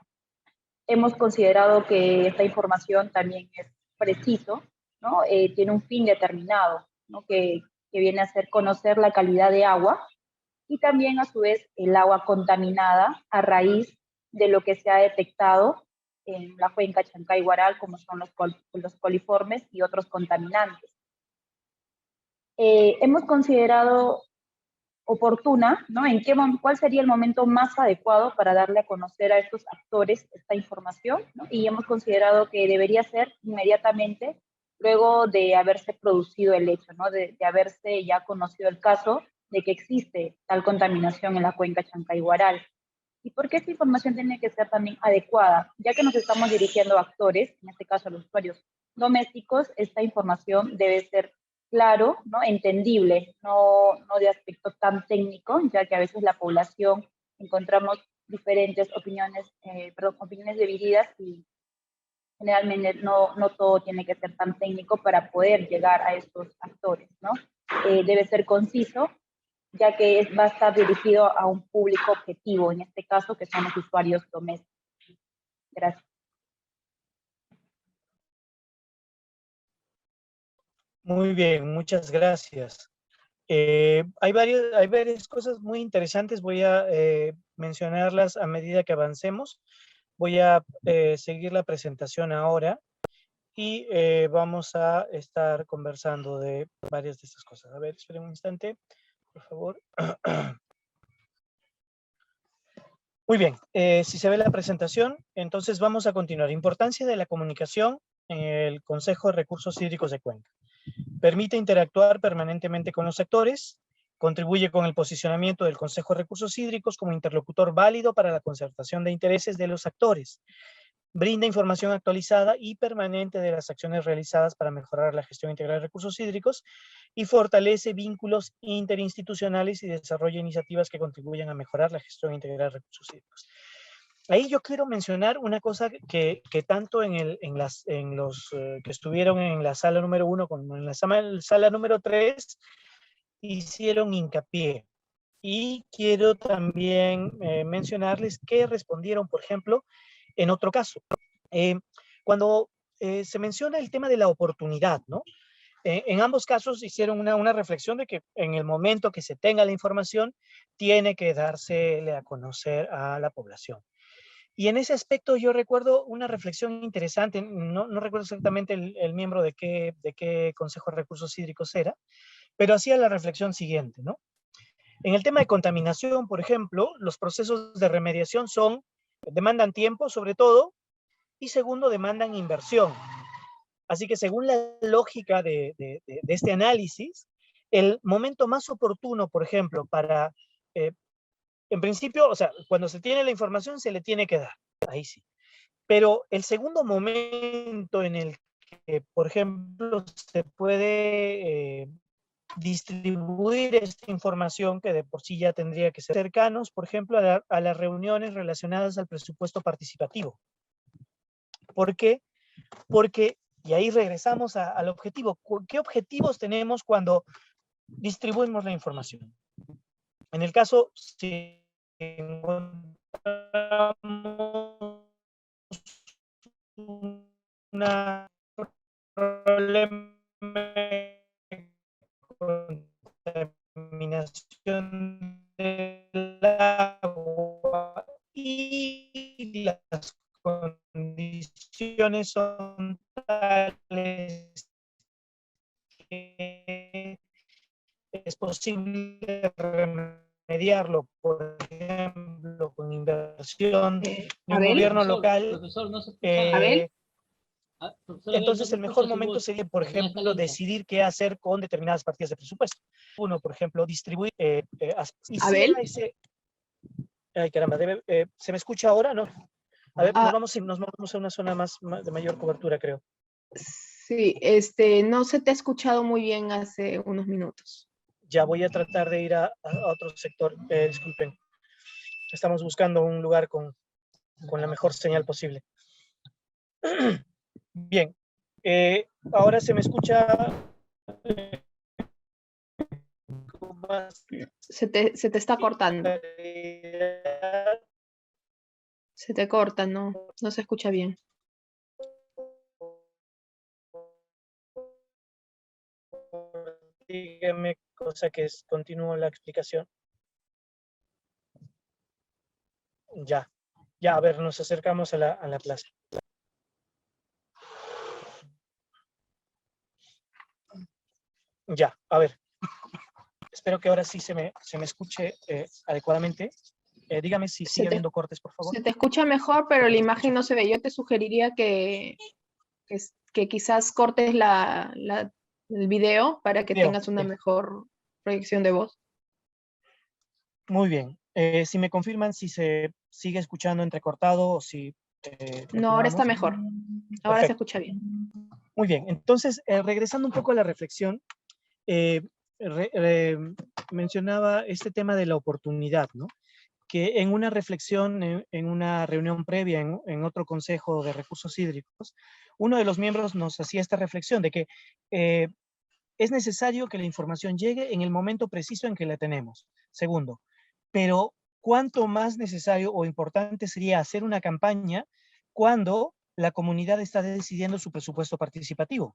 Hemos considerado que esta información también es preciso, ¿no? Tiene un fin determinado, ¿no?, que viene a ser conocer la calidad de agua y también a su vez el agua contaminada a raíz de lo que se ha detectado en la cuenca Chancay-Guaral, como son los coliformes y otros contaminantes. Hemos considerado oportuna, ¿no?, cuál sería el momento más adecuado para darle a conocer a estos actores esta información, ¿no? Y hemos considerado que debería ser inmediatamente luego de haberse producido el hecho, ¿no?, de haberse ya conocido el caso de que existe tal contaminación en la cuenca Chancay-Guaral. ¿Y por qué esta información tiene que ser también adecuada? Ya que nos estamos dirigiendo a actores, en este caso a los usuarios domésticos, esta información debe ser claro, ¿no? Entendible, no de aspecto tan técnico, ya que a veces la población encontramos diferentes opiniones, opiniones divididas y generalmente no todo tiene que ser tan técnico para poder llegar a estos actores, ¿no? Debe ser conciso, ya que va a estar dirigido a un público objetivo, en este caso, que son los usuarios domésticos. Gracias. Muy bien, muchas gracias. Hay varias cosas muy interesantes, voy a mencionarlas a medida que avancemos. Voy a seguir la presentación ahora y vamos a estar conversando de varias de estas cosas. A ver, esperen un instante, por favor. Muy bien, si se ve la presentación, entonces vamos a continuar. Importancia de la comunicación en el Consejo de Recursos Hídricos de Cuenca. Permite interactuar permanentemente con los actores, contribuye con el posicionamiento del Consejo de Recursos Hídricos como interlocutor válido para la concertación de intereses de los actores, brinda información actualizada y permanente de las acciones realizadas para mejorar la gestión integral de recursos hídricos y fortalece vínculos interinstitucionales y desarrolla iniciativas que contribuyan a mejorar la gestión integral de recursos hídricos. Ahí yo quiero mencionar una cosa que tanto en los que estuvieron en la sala número 1 como en la sala número 3 hicieron hincapié. Y quiero también mencionarles que respondieron, por ejemplo, en otro caso. Cuando se menciona el tema de la oportunidad, ¿no? En ambos casos hicieron una reflexión de que en el momento que se tenga la información, tiene que dársele a conocer a la población. Y en ese aspecto yo recuerdo una reflexión interesante, no recuerdo exactamente el miembro de qué Consejo de Recursos Hídricos era, pero hacía la reflexión siguiente, ¿no? En el tema de contaminación, por ejemplo, los procesos de remediación demandan tiempo, sobre todo, y segundo, demandan inversión. Así que según la lógica de este análisis, el momento más oportuno, por ejemplo, para, en principio, o sea, cuando se tiene la información se le tiene que dar, ahí sí. Pero el segundo momento en el que, por ejemplo, se puede distribuir esta información que de por sí ya tendría que ser cercanos, por ejemplo, a las reuniones relacionadas al presupuesto participativo. ¿Por qué? Porque, y ahí regresamos al objetivo. ¿Qué objetivos tenemos cuando distribuimos la información? En el caso, si encontramos una problema contaminación del agua y las condiciones son tales que es posible remediarlo, por ejemplo, con inversión de un gobierno local. Profesor, no se escucha. Entonces, el mejor momento sería, por ejemplo, decidir qué hacer con determinadas partidas de presupuesto. Uno, por ejemplo, distribuir... Abel. Ay, caramba, ¿se me escucha ahora? No. A ver, nos vamos a una zona de mayor cobertura, creo. Sí, no se te ha escuchado muy bien hace unos minutos. Ya voy a tratar de ir a otro sector. Disculpen. Estamos buscando un lugar con la mejor señal posible. Bien. Ahora se me escucha... Se te está cortando. Se te corta, no se escucha bien. Dígame, cosa que continúo la explicación. Ya, a ver, nos acercamos a la plaza. Ya, a ver. Espero que ahora sí se me escuche adecuadamente. Dígame si sigue habiendo cortes, por favor. Se te escucha mejor, pero la imagen no se ve. Yo te sugeriría que quizás cortes el video para que tengas una mejor proyección de voz. Muy bien. Si me confirman si se sigue escuchando entrecortado o si... No, ahora está mejor. Ahora se Perfecto. escucha bien. Muy bien, entonces, regresando un poco a la reflexión, mencionaba este tema de la oportunidad, ¿no? Que en una reflexión, en una reunión previa, en otro consejo de recursos hídricos, uno de los miembros nos hacía esta reflexión de que es necesario que la información llegue en el momento preciso en que la tenemos. Segundo, pero cuánto más necesario o importante sería hacer una campaña cuando la comunidad está decidiendo su presupuesto participativo,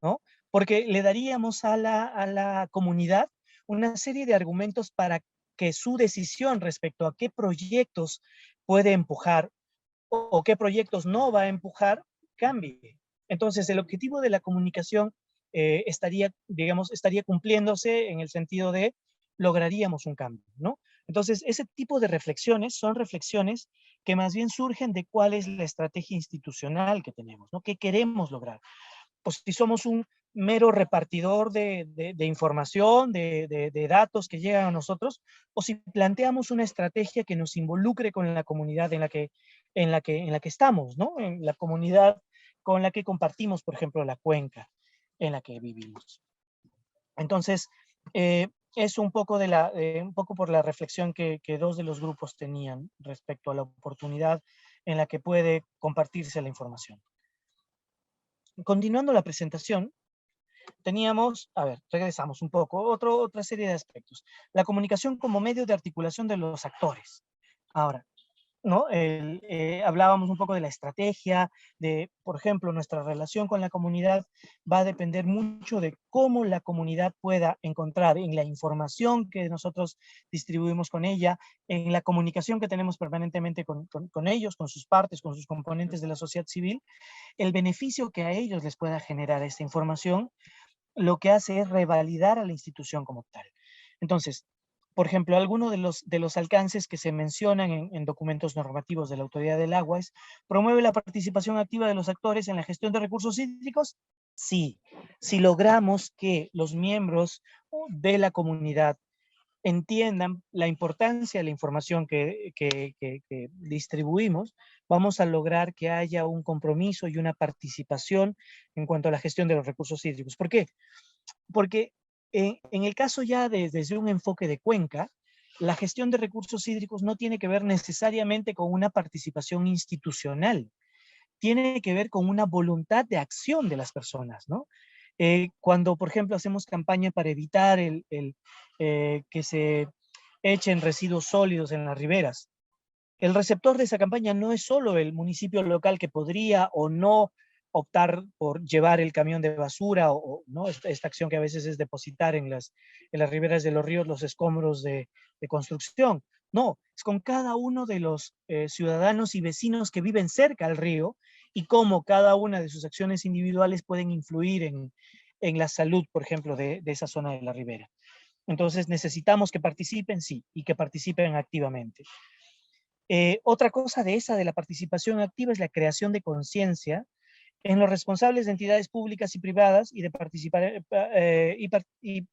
¿no? Porque le daríamos a la comunidad una serie de argumentos para que su decisión respecto a qué proyectos puede empujar o qué proyectos no va a empujar cambie. Entonces, el objetivo de la comunicación estaría, digamos, estaría cumpliéndose en el sentido de lograríamos un cambio, ¿no? Entonces, ese tipo de reflexiones son reflexiones que más bien surgen de cuál es la estrategia institucional que tenemos, ¿no? ¿Qué queremos lograr? Pues si somos un mero repartidor de información, de datos que llegan a nosotros, o si planteamos una estrategia que nos involucre con la comunidad en la que estamos, ¿no? En la comunidad con la que compartimos, por ejemplo, la cuenca en la que vivimos. Entonces, es un poco, un poco por la reflexión que dos de los grupos tenían respecto a la oportunidad en la que puede compartirse la información. Continuando la presentación, teníamos, a ver, regresamos un poco, otra serie de aspectos. La comunicación como medio de articulación de los actores. Ahora, ¿no? Hablábamos un poco de la estrategia, de, por ejemplo, nuestra relación con la comunidad va a depender mucho de cómo la comunidad pueda encontrar en la información que nosotros distribuimos con ella, en la comunicación que tenemos permanentemente con ellos, con sus partes, con sus componentes de la sociedad civil, el beneficio que a ellos les pueda generar esta información, lo que hace es revalidar a la institución como tal. Entonces, por ejemplo, algunos de los alcances que se mencionan en documentos normativos de la Autoridad del Agua es: ¿promueve la participación activa de los actores en la gestión de recursos hídricos? Sí. Si logramos que los miembros de la comunidad entiendan la importancia de la información que distribuimos, vamos a lograr que haya un compromiso y una participación en cuanto a la gestión de los recursos hídricos. ¿Por qué? Porque en el caso ya desde un enfoque de cuenca, la gestión de recursos hídricos no tiene que ver necesariamente con una participación institucional, tiene que ver con una voluntad de acción de las personas, ¿no? Cuando, por ejemplo, hacemos campaña para evitar que se echen residuos sólidos en las riberas, el receptor de esa campaña no es solo el municipio local que podría o no optar por llevar el camión de basura ¿no? Esta acción que a veces es depositar en las riberas de los ríos los escombros de construcción. No, es con cada uno de los ciudadanos y vecinos que viven cerca al río y cómo cada una de sus acciones individuales pueden influir en la salud, por ejemplo, de esa zona de la ribera. Entonces necesitamos que participen, sí, y que participen activamente. Otra cosa de la participación activa es la creación de conciencia en los responsables de entidades públicas y privadas y de participar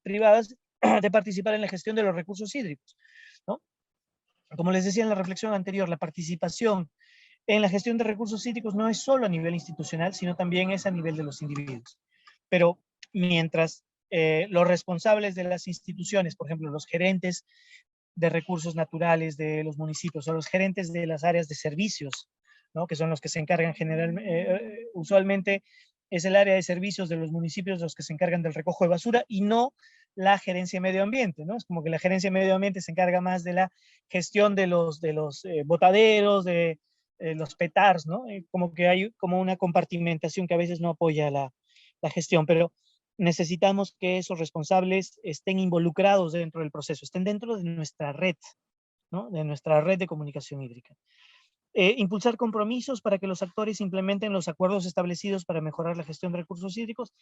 privadas de participar en la gestión de los recursos hídricos, ¿no? Como les decía en la reflexión anterior, la participación en la gestión de recursos hídricos no es solo a nivel institucional, sino también es a nivel de los individuos. Pero mientras los responsables de las instituciones, por ejemplo, los gerentes de recursos naturales de los municipios o los gerentes de las áreas de servicios, ¿no? Que son los que se encargan usualmente es el área de servicios de los municipios los que se encargan del recojo de basura y no la gerencia de medio ambiente, ¿no? Es como que la gerencia de medio ambiente se encarga más de la gestión de los botaderos, de los petars, ¿no? Como que hay como una compartimentación que a veces no apoya la gestión, pero necesitamos que esos responsables estén involucrados dentro del proceso, estén dentro de nuestra red, ¿no? De nuestra red de comunicación hídrica. Impulsar compromisos para que los actores implementen los acuerdos establecidos para mejorar la gestión de recursos hídricos.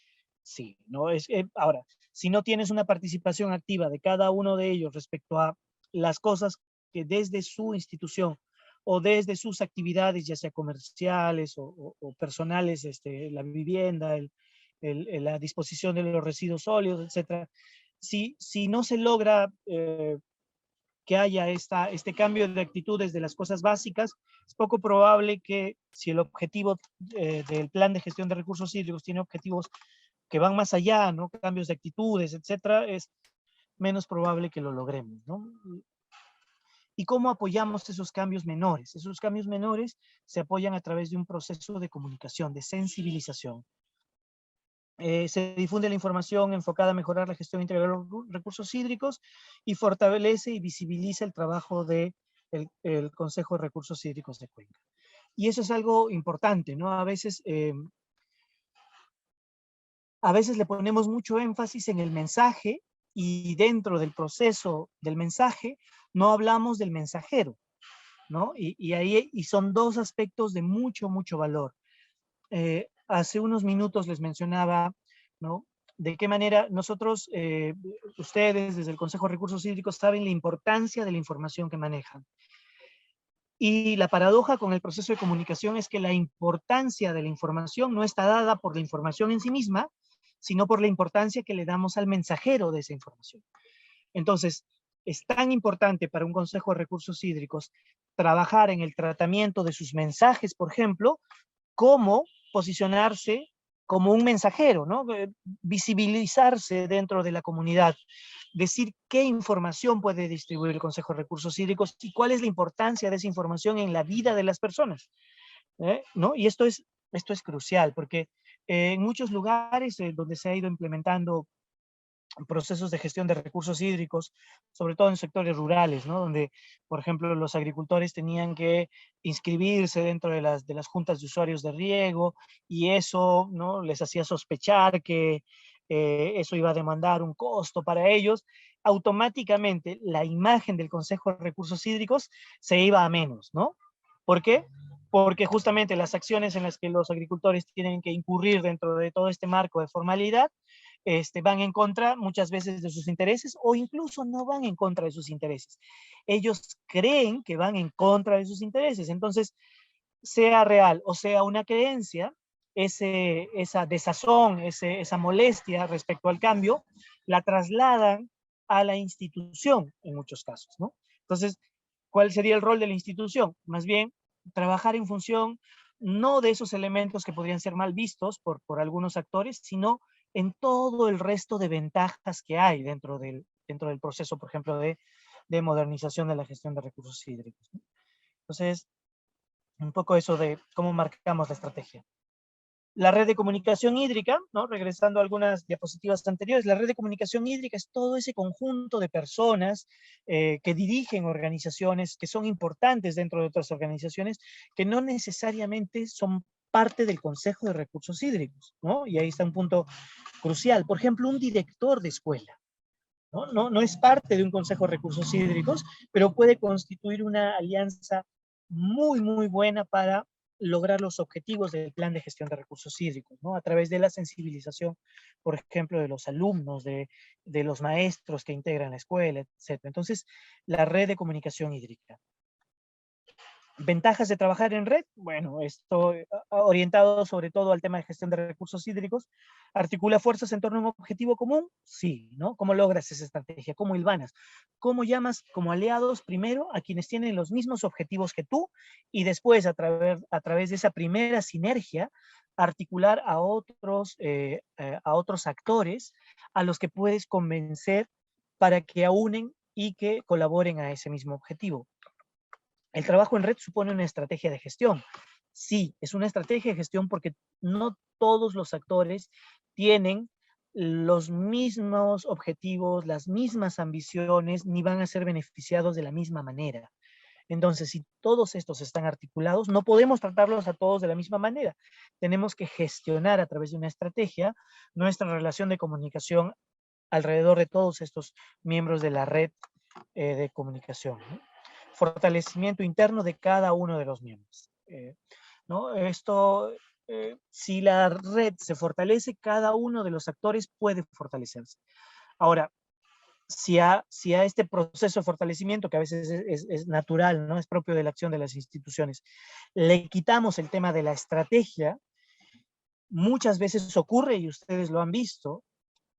Sí, ¿no? Ahora, si no tienes una participación activa de cada uno de ellos respecto a las cosas que desde su institución o desde sus actividades, ya sea comerciales o personales, la vivienda, la disposición de los residuos sólidos, etcétera, si no se logra que haya este cambio de actitud desde las cosas básicas, es poco probable que si el objetivo del plan de gestión de recursos hídricos tiene objetivos que van más allá, ¿no? Cambios de actitudes, etcétera, es menos probable que lo logremos, ¿no? ¿Y cómo apoyamos esos cambios menores? Esos cambios menores se apoyan a través de un proceso de comunicación, de sensibilización. Se difunde la información enfocada a mejorar la gestión integral de los recursos hídricos y fortalece y visibiliza el trabajo del Consejo de Recursos Hídricos de Cuenca. Y eso es algo importante, ¿no? A veces le ponemos mucho énfasis en el mensaje y dentro del proceso del mensaje no hablamos del mensajero, ¿no? Y son dos aspectos de mucho valor. Hace unos minutos les mencionaba, ¿no? De qué manera nosotros, ustedes desde el Consejo de Recursos Hídricos saben la importancia de la información que manejan. Y la paradoja con el proceso de comunicación es que la importancia de la información no está dada por la información en sí misma, sino por la importancia que le damos al mensajero de esa información. Entonces, es tan importante para un Consejo de Recursos Hídricos trabajar en el tratamiento de sus mensajes, por ejemplo, como posicionarse como un mensajero, ¿no? Visibilizarse dentro de la comunidad, decir qué información puede distribuir el Consejo de Recursos Hídricos y cuál es la importancia de esa información en la vida de las personas, ¿no? Y esto es crucial, porque en muchos lugares donde se ha ido implementando procesos de gestión de recursos hídricos, sobre todo en sectores rurales, ¿no? Donde, por ejemplo, los agricultores tenían que inscribirse dentro de las juntas de usuarios de riego y eso, ¿no? Les hacía sospechar que eso iba a demandar un costo para ellos. Automáticamente la imagen del Consejo de Recursos Hídricos se iba a menos, ¿no? ¿Por qué? Porque justamente las acciones en las que los agricultores tienen que incurrir dentro de todo este marco de formalidad van en contra muchas veces de sus intereses o incluso no van en contra de sus intereses. Ellos creen que van en contra de sus intereses. Entonces, sea real o sea una creencia, esa desazón, esa molestia respecto al cambio, la trasladan a la institución en muchos casos, ¿no? Entonces, ¿cuál sería el rol de la institución? Más bien, trabajar en función no de esos elementos que podrían ser mal vistos por algunos actores, sino en todo el resto de ventajas que hay dentro del proceso, por ejemplo, de modernización de la gestión de recursos hídricos, ¿no? Entonces, un poco eso de cómo marcamos la estrategia. La red de comunicación hídrica, ¿no? Regresando a algunas diapositivas anteriores, la red de comunicación hídrica es todo ese conjunto de personas que dirigen organizaciones que son importantes dentro de otras organizaciones que no necesariamente son parte del Consejo de Recursos Hídricos, ¿no? Y ahí está un punto crucial. Por ejemplo, un director de escuela, ¿no? No es parte de un Consejo de Recursos Hídricos, pero puede constituir una alianza muy buena para lograr los objetivos del plan de gestión de recursos hídricos, ¿no? A través de la sensibilización, por ejemplo, de los alumnos, de los maestros que integran la escuela, etc. Entonces, la red de comunicación hídrica. ¿Ventajas de trabajar en red? Bueno, esto orientado sobre todo al tema de gestión de recursos hídricos. ¿Articula fuerzas en torno a un objetivo común? Sí, ¿no? ¿Cómo logras esa estrategia? ¿Cómo hilvanas? ¿Cómo llamas como aliados primero a quienes tienen los mismos objetivos que tú y después a través de esa primera sinergia articular a otros actores a los que puedes convencer para que aúnen y que colaboren a ese mismo objetivo? ¿El trabajo en red supone una estrategia de gestión? Sí, es una estrategia de gestión porque no todos los actores tienen los mismos objetivos, las mismas ambiciones, ni van a ser beneficiados de la misma manera. Entonces, si todos estos están articulados, no podemos tratarlos a todos de la misma manera. Tenemos que gestionar a través de una estrategia nuestra relación de comunicación alrededor de todos estos miembros de la red de comunicación, ¿no? Fortalecimiento interno de cada uno de los miembros, ¿no? Esto, si la red se fortalece, cada uno de los actores puede fortalecerse. Ahora, si a este proceso de fortalecimiento, que a veces es natural, ¿no? Es propio de la acción de las instituciones, le quitamos el tema de la estrategia, muchas veces ocurre, y ustedes lo han visto,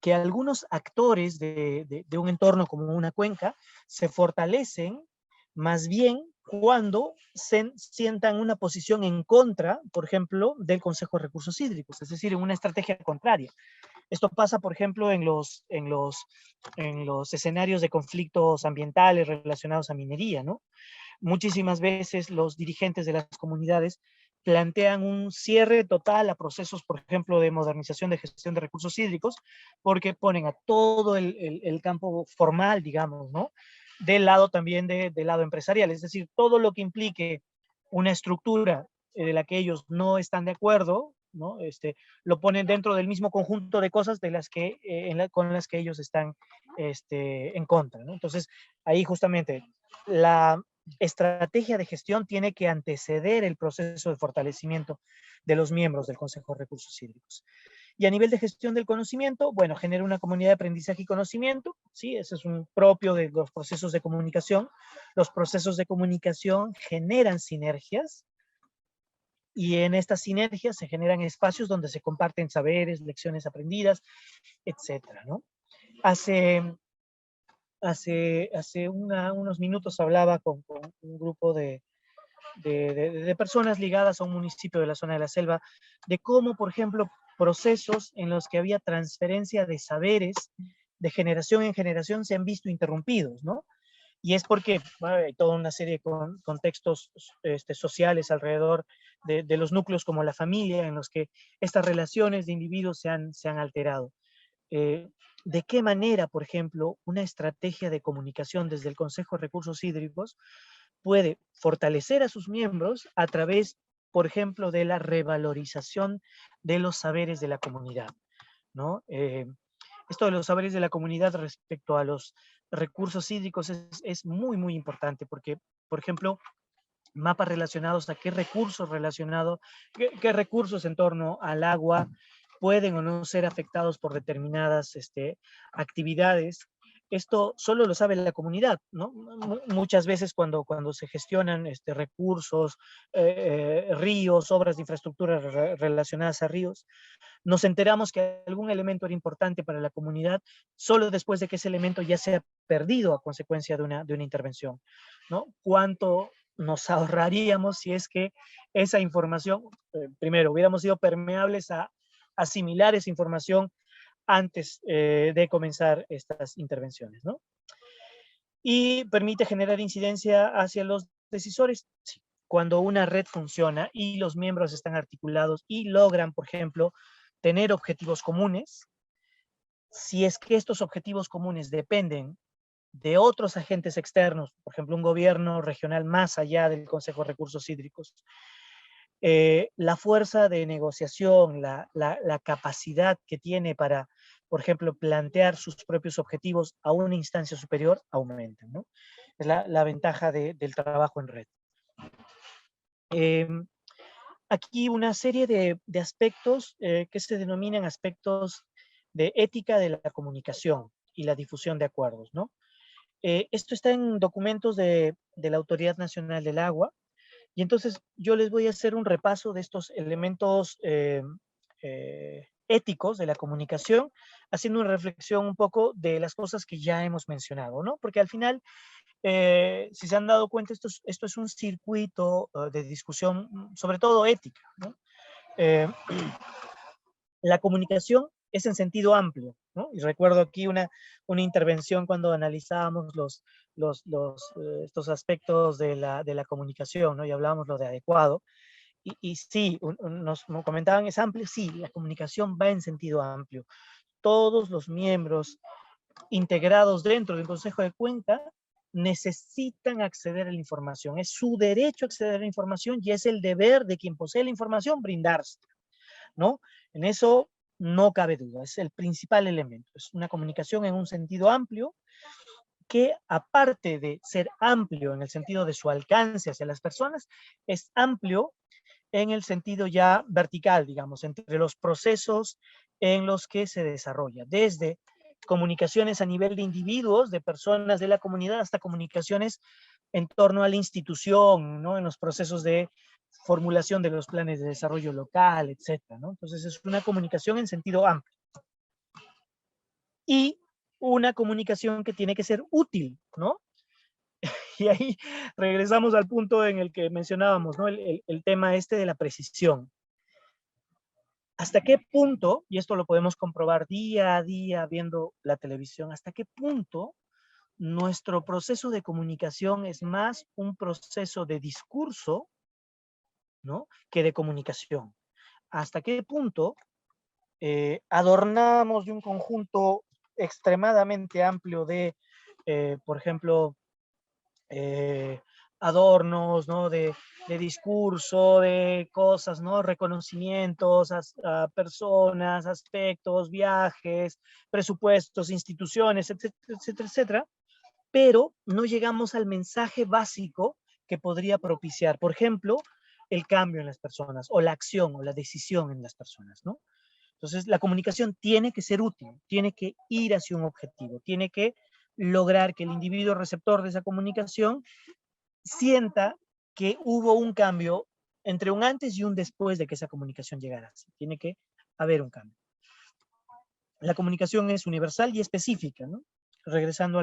que algunos actores de un entorno como una cuenca se fortalecen más bien cuando se sientan una posición en contra, por ejemplo, del Consejo de Recursos Hídricos, es decir, en una estrategia contraria. Esto pasa, por ejemplo, en los escenarios de conflictos ambientales relacionados a minería, ¿no? Muchísimas veces los dirigentes de las comunidades plantean un cierre total a procesos, por ejemplo, de modernización de gestión de recursos hídricos, porque ponen a todo el campo formal, digamos, ¿no? Del lado también del lado empresarial, es decir, todo lo que implique una estructura de la que ellos no están de acuerdo, ¿no? Lo ponen dentro del mismo conjunto de cosas de las que, con las que ellos están en contra, ¿no? Entonces, ahí justamente la estrategia de gestión tiene que anteceder el proceso de fortalecimiento de los miembros del Consejo de Recursos Hídricos. Y a nivel de gestión del conocimiento, bueno, genera una comunidad de aprendizaje y conocimiento, ¿sí? Ese es un propio de los procesos de comunicación. Los procesos de comunicación generan sinergias, y en estas sinergias se generan espacios donde se comparten saberes, lecciones aprendidas, etcétera, ¿no? Hace unos minutos hablaba con un grupo de personas ligadas a un municipio de la zona de la selva, de cómo, por ejemplo, procesos en los que había transferencia de saberes de generación en generación se han visto interrumpidos, ¿no? Y es porque hay toda una serie de contextos sociales alrededor de los núcleos como la familia, en los que estas relaciones de individuos se han alterado. ¿De qué manera, por ejemplo, una estrategia de comunicación desde el Consejo de Recursos Hídricos puede fortalecer a sus miembros a través, por ejemplo, de la revalorización de los saberes de la comunidad, ¿no? Esto de los saberes de la comunidad respecto a los recursos hídricos es muy, muy importante porque, por ejemplo, mapas relacionados a qué recursos qué recursos en torno al agua pueden o no ser afectados por determinadas actividades. Esto solo lo sabe la comunidad, ¿no? Muchas veces cuando se gestionan recursos, ríos, obras de infraestructura relacionadas a ríos, nos enteramos que algún elemento era importante para la comunidad solo después de que ese elemento ya se ha perdido a consecuencia de una intervención, ¿no? ¿Cuánto nos ahorraríamos si es que esa información, primero, hubiéramos sido permeables a asimilar esa información antes de comenzar estas intervenciones, ¿no? Y permite generar incidencia hacia los decisores. Sí. Cuando una red funciona y los miembros están articulados y logran, por ejemplo, tener objetivos comunes, si es que estos objetivos comunes dependen de otros agentes externos, por ejemplo, un gobierno regional más allá del Consejo de Recursos Hídricos, la fuerza de negociación, la capacidad que tiene para, por ejemplo, plantear sus propios objetivos a una instancia superior aumenta, ¿no? Es la ventaja del trabajo en red. Aquí una serie de aspectos que se denominan aspectos de ética de la comunicación y la difusión de acuerdos, ¿no? Esto está en documentos de la Autoridad Nacional del Agua, y entonces yo les voy a hacer un repaso de estos elementos éticos de la comunicación, haciendo una reflexión un poco de las cosas que ya hemos mencionado, ¿no? Porque al final, si se han dado cuenta, esto es un circuito de discusión, sobre todo ética, ¿no? La comunicación es en sentido amplio, ¿no? Y recuerdo aquí una intervención cuando analizábamos estos aspectos de la comunicación, ¿no? Y hablábamos lo de adecuado. Y sí, nos comentaban, ¿es amplio? Sí, la comunicación va en sentido amplio. Todos los miembros integrados dentro del Consejo de Cuenca necesitan acceder a la información. Es su derecho a acceder a la información y es el deber de quien posee la información brindarse, ¿no? En eso no cabe duda, es el principal elemento. Es una comunicación en un sentido amplio que, aparte de ser amplio en el sentido de su alcance hacia las personas, es amplio en el sentido ya vertical, digamos, entre los procesos en los que se desarrolla, desde comunicaciones a nivel de individuos, de personas de la comunidad, hasta comunicaciones en torno a la institución, ¿no? En los procesos de formulación de los planes de desarrollo local, etcétera, ¿no? Entonces es una comunicación en sentido amplio. y una comunicación que tiene que ser útil, ¿no? Y ahí regresamos al punto en el que mencionábamos, ¿no? El tema este de la precisión. ¿Hasta qué punto, y esto lo podemos comprobar día a día viendo la televisión, hasta qué punto nuestro proceso de comunicación es más un proceso de discurso, ¿no?, que de comunicación? ¿Hasta qué punto adornamos de un conjunto extremadamente amplio de, por ejemplo, adornos, ¿no?, de discurso, de cosas, ¿no?, reconocimientos a personas, aspectos, viajes, presupuestos, instituciones, etcétera, etcétera, etcétera, pero no llegamos al mensaje básico que podría propiciar, por ejemplo, el cambio en las personas, o la acción, o la decisión en las personas, ¿no? Entonces, la comunicación tiene que ser útil, tiene que ir hacia un objetivo, tiene que lograr que el individuo receptor de esa comunicación sienta que hubo un cambio entre un antes y un después de que esa comunicación llegara. Tiene que haber un cambio. La comunicación es universal y específica, ¿no? Regresando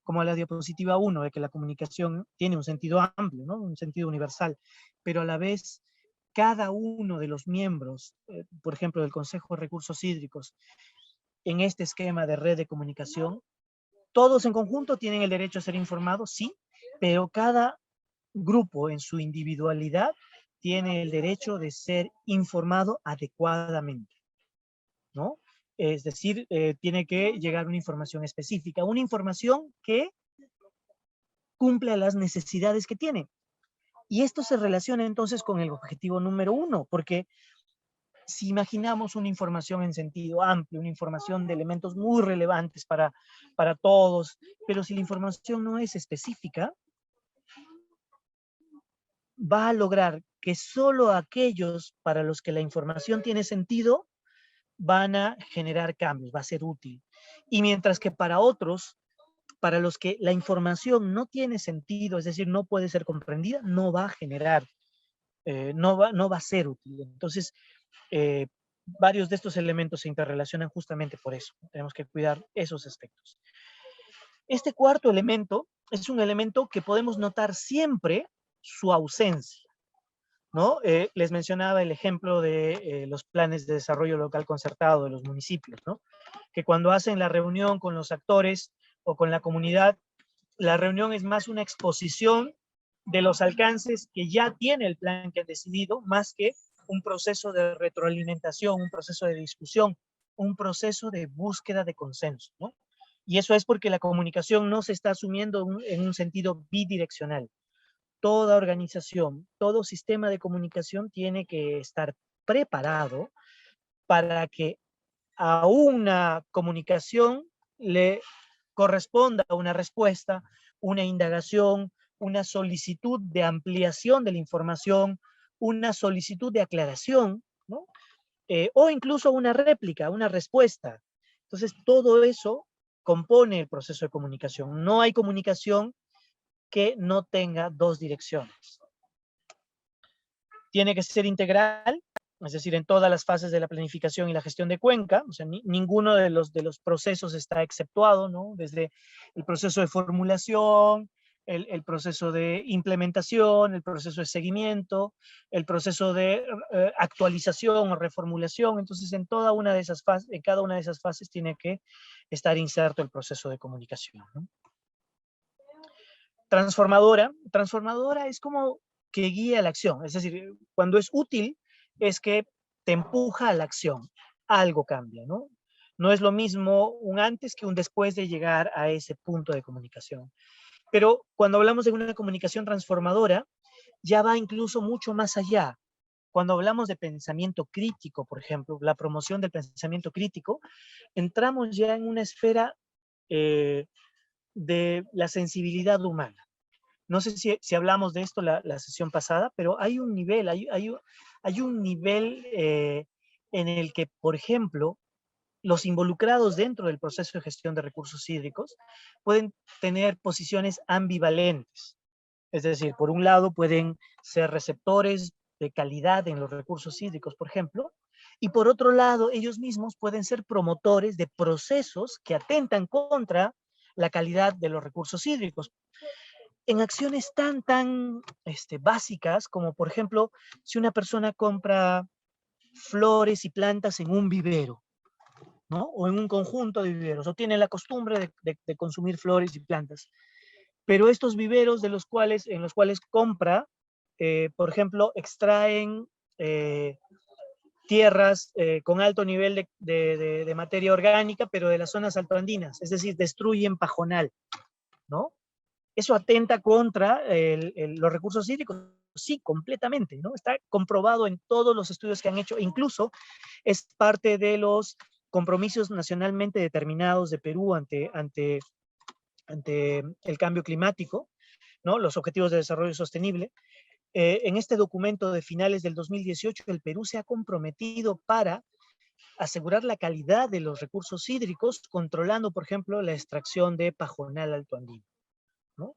como a la diapositiva 1, de que la comunicación tiene un sentido amplio, ¿no?, un sentido universal, pero a la vez cada uno de los miembros, por ejemplo, del Consejo de Recursos Hídricos, en este esquema de red de comunicación, todos en conjunto tienen el derecho a ser informados, sí, pero cada grupo en su individualidad tiene el derecho de ser informado adecuadamente, ¿no? Es decir, tiene que llegar una información específica, una información que cumpla las necesidades que tiene. Y esto se relaciona entonces con el objetivo número 1, porque si imaginamos una información en sentido amplio, una información de elementos muy relevantes para todos, pero si la información no es específica, va a lograr que solo aquellos para los que la información tiene sentido van a generar cambios, va a ser útil. Y mientras que para otros, para los que la información no tiene sentido, es decir, no puede ser comprendida, no va a generar, no va a ser útil. Entonces, varios de estos elementos se interrelacionan justamente por eso. Tenemos que cuidar esos aspectos. Este cuarto elemento es un elemento que podemos notar siempre su ausencia, ¿no? Les mencionaba el ejemplo de los planes de desarrollo local concertado de los municipios, ¿no? Que cuando hacen la reunión con los actores o con la comunidad, la reunión es más una exposición de los alcances que ya tiene el plan que han decidido, más que un proceso de retroalimentación, un proceso de discusión, un proceso de búsqueda de consenso, ¿no? Y eso es porque la comunicación no se está asumiendo en un sentido bidireccional. Toda organización, todo sistema de comunicación tiene que estar preparado para que a una comunicación le corresponda una respuesta, una indagación, una solicitud de ampliación de la información, una solicitud de aclaración, ¿no? O incluso una réplica, una respuesta. Entonces, todo eso compone el proceso de comunicación. No hay comunicación que no tenga dos direcciones. Tiene que ser integral, es decir, en todas las fases de la planificación y la gestión de cuenca, o sea, ninguno de los procesos está exceptuado, ¿no? Desde el proceso de formulación, el proceso de implementación, el proceso de seguimiento, el proceso de actualización o reformulación. Entonces, en cada una de esas fases tiene que estar inserto el proceso de comunicación, ¿no? Transformadora es como que guía la acción, es decir, cuando es útil es que te empuja a la acción, algo cambia, ¿no? No es lo mismo un antes que un después de llegar a ese punto de comunicación. Pero cuando hablamos de una comunicación transformadora, ya va incluso mucho más allá. Cuando hablamos de pensamiento crítico, por ejemplo, la promoción del pensamiento crítico, entramos ya en una esfera de la sensibilidad humana. No sé si hablamos de esto la sesión pasada, pero hay un nivel, hay un nivel en el que, por ejemplo, los involucrados dentro del proceso de gestión de recursos hídricos pueden tener posiciones ambivalentes. Es decir, por un lado pueden ser receptores de calidad en los recursos hídricos, por ejemplo, y por otro lado, ellos mismos pueden ser promotores de procesos que atentan contra la calidad de los recursos hídricos. En acciones tan básicas como, por ejemplo, si una persona compra flores y plantas en un vivero, ¿no? O en un conjunto de viveros, o tiene la costumbre de consumir flores y plantas. Pero estos viveros en los cuales compra, por ejemplo, extraen tierras con alto nivel de materia orgánica, pero de las zonas altoandinas, es decir, destruyen pajonal, ¿no? Eso atenta contra los recursos hídricos, sí, completamente, ¿no? Está comprobado en todos los estudios que han hecho, incluso es parte de los compromisos nacionalmente determinados de Perú ante el cambio climático, ¿no? Los Objetivos de Desarrollo Sostenible. En este documento de finales del 2018, el Perú se ha comprometido para asegurar la calidad de los recursos hídricos, controlando, por ejemplo, la extracción de pajonal altoandino, ¿no?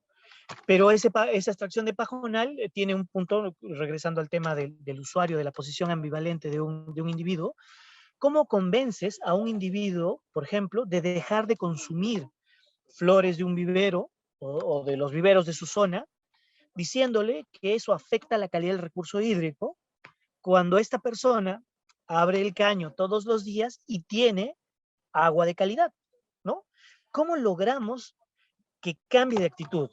Pero esa extracción de pajonal tiene un punto, regresando al tema del usuario, de la posición ambivalente de un individuo. ¿Cómo convences a un individuo, por ejemplo, de dejar de consumir flores de un vivero o de los viveros de su zona, diciéndole que eso afecta la calidad del recurso hídrico, cuando esta persona abre el caño todos los días y tiene agua de calidad, ¿no? ¿Cómo logramos que cambie de actitud?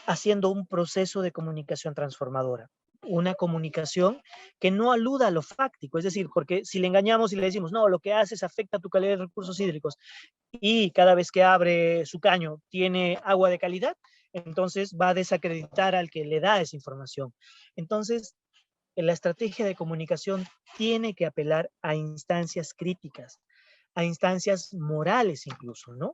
Haciendo un proceso de comunicación transformadora. Una comunicación que no aluda a lo fáctico, es decir, porque si le engañamos y le decimos, no, lo que haces afecta a tu calidad de recursos hídricos, y cada vez que abre su caño tiene agua de calidad, entonces va a desacreditar al que le da esa información. Entonces, la estrategia de comunicación tiene que apelar a instancias críticas, a instancias morales incluso, ¿no?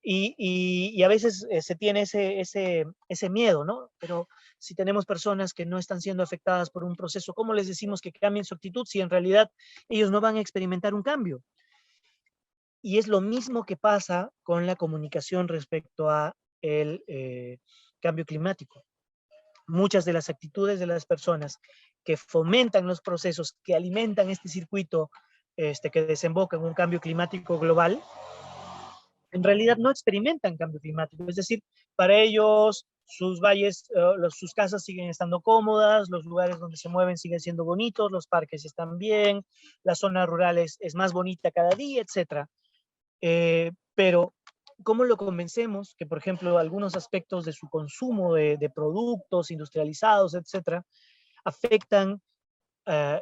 Y a veces se tiene ese miedo, ¿no? Pero si tenemos personas que no están siendo afectadas por un proceso, ¿cómo les decimos que cambien su actitud si en realidad ellos no van a experimentar un cambio? Y es lo mismo que pasa con la comunicación respecto a el cambio climático. Muchas de las actitudes de las personas que fomentan los procesos, que alimentan este circuito que desemboca en un cambio climático global, en realidad no experimentan cambio climático. Es decir, para ellos sus valles, sus casas siguen estando cómodas, los lugares donde se mueven siguen siendo bonitos, los parques están bien, la zona rural es más bonita cada día, etc. Pero, ¿cómo lo convencemos que, por ejemplo, algunos aspectos de su consumo de productos industrializados, etcétera, afectan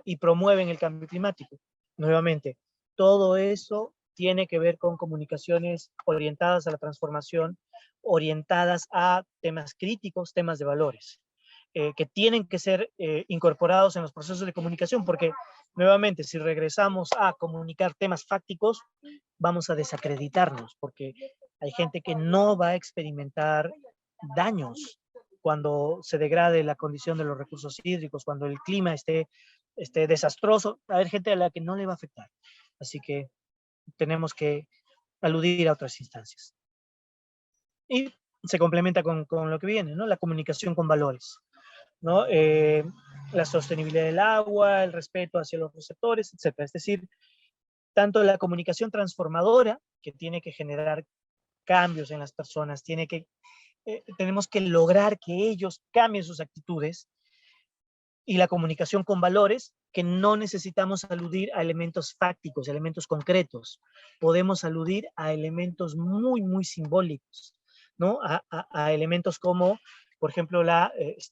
y promueven el cambio climático? Nuevamente, todo eso tiene que ver con comunicaciones orientadas a la transformación, orientadas a temas críticos, temas de valores, que tienen que ser incorporados en los procesos de comunicación, porque nuevamente, si regresamos a comunicar temas fácticos, vamos a desacreditarnos, porque hay gente que no va a experimentar daños cuando se degrade la condición de los recursos hídricos, cuando el clima esté desastroso. Va a haber gente a la que no le va a afectar. Así que tenemos que aludir a otras instancias. Y se complementa con lo que viene, ¿no? La comunicación con valores, ¿no? La sostenibilidad del agua, el respeto hacia los receptores, etc. Es decir, tanto la comunicación transformadora, que tiene que generar cambios en las personas, tenemos que lograr que ellos cambien sus actitudes, y la comunicación con valores, que no necesitamos aludir a elementos fácticos, elementos concretos. Podemos aludir a elementos muy, muy simbólicos, ¿no? A elementos como, por ejemplo,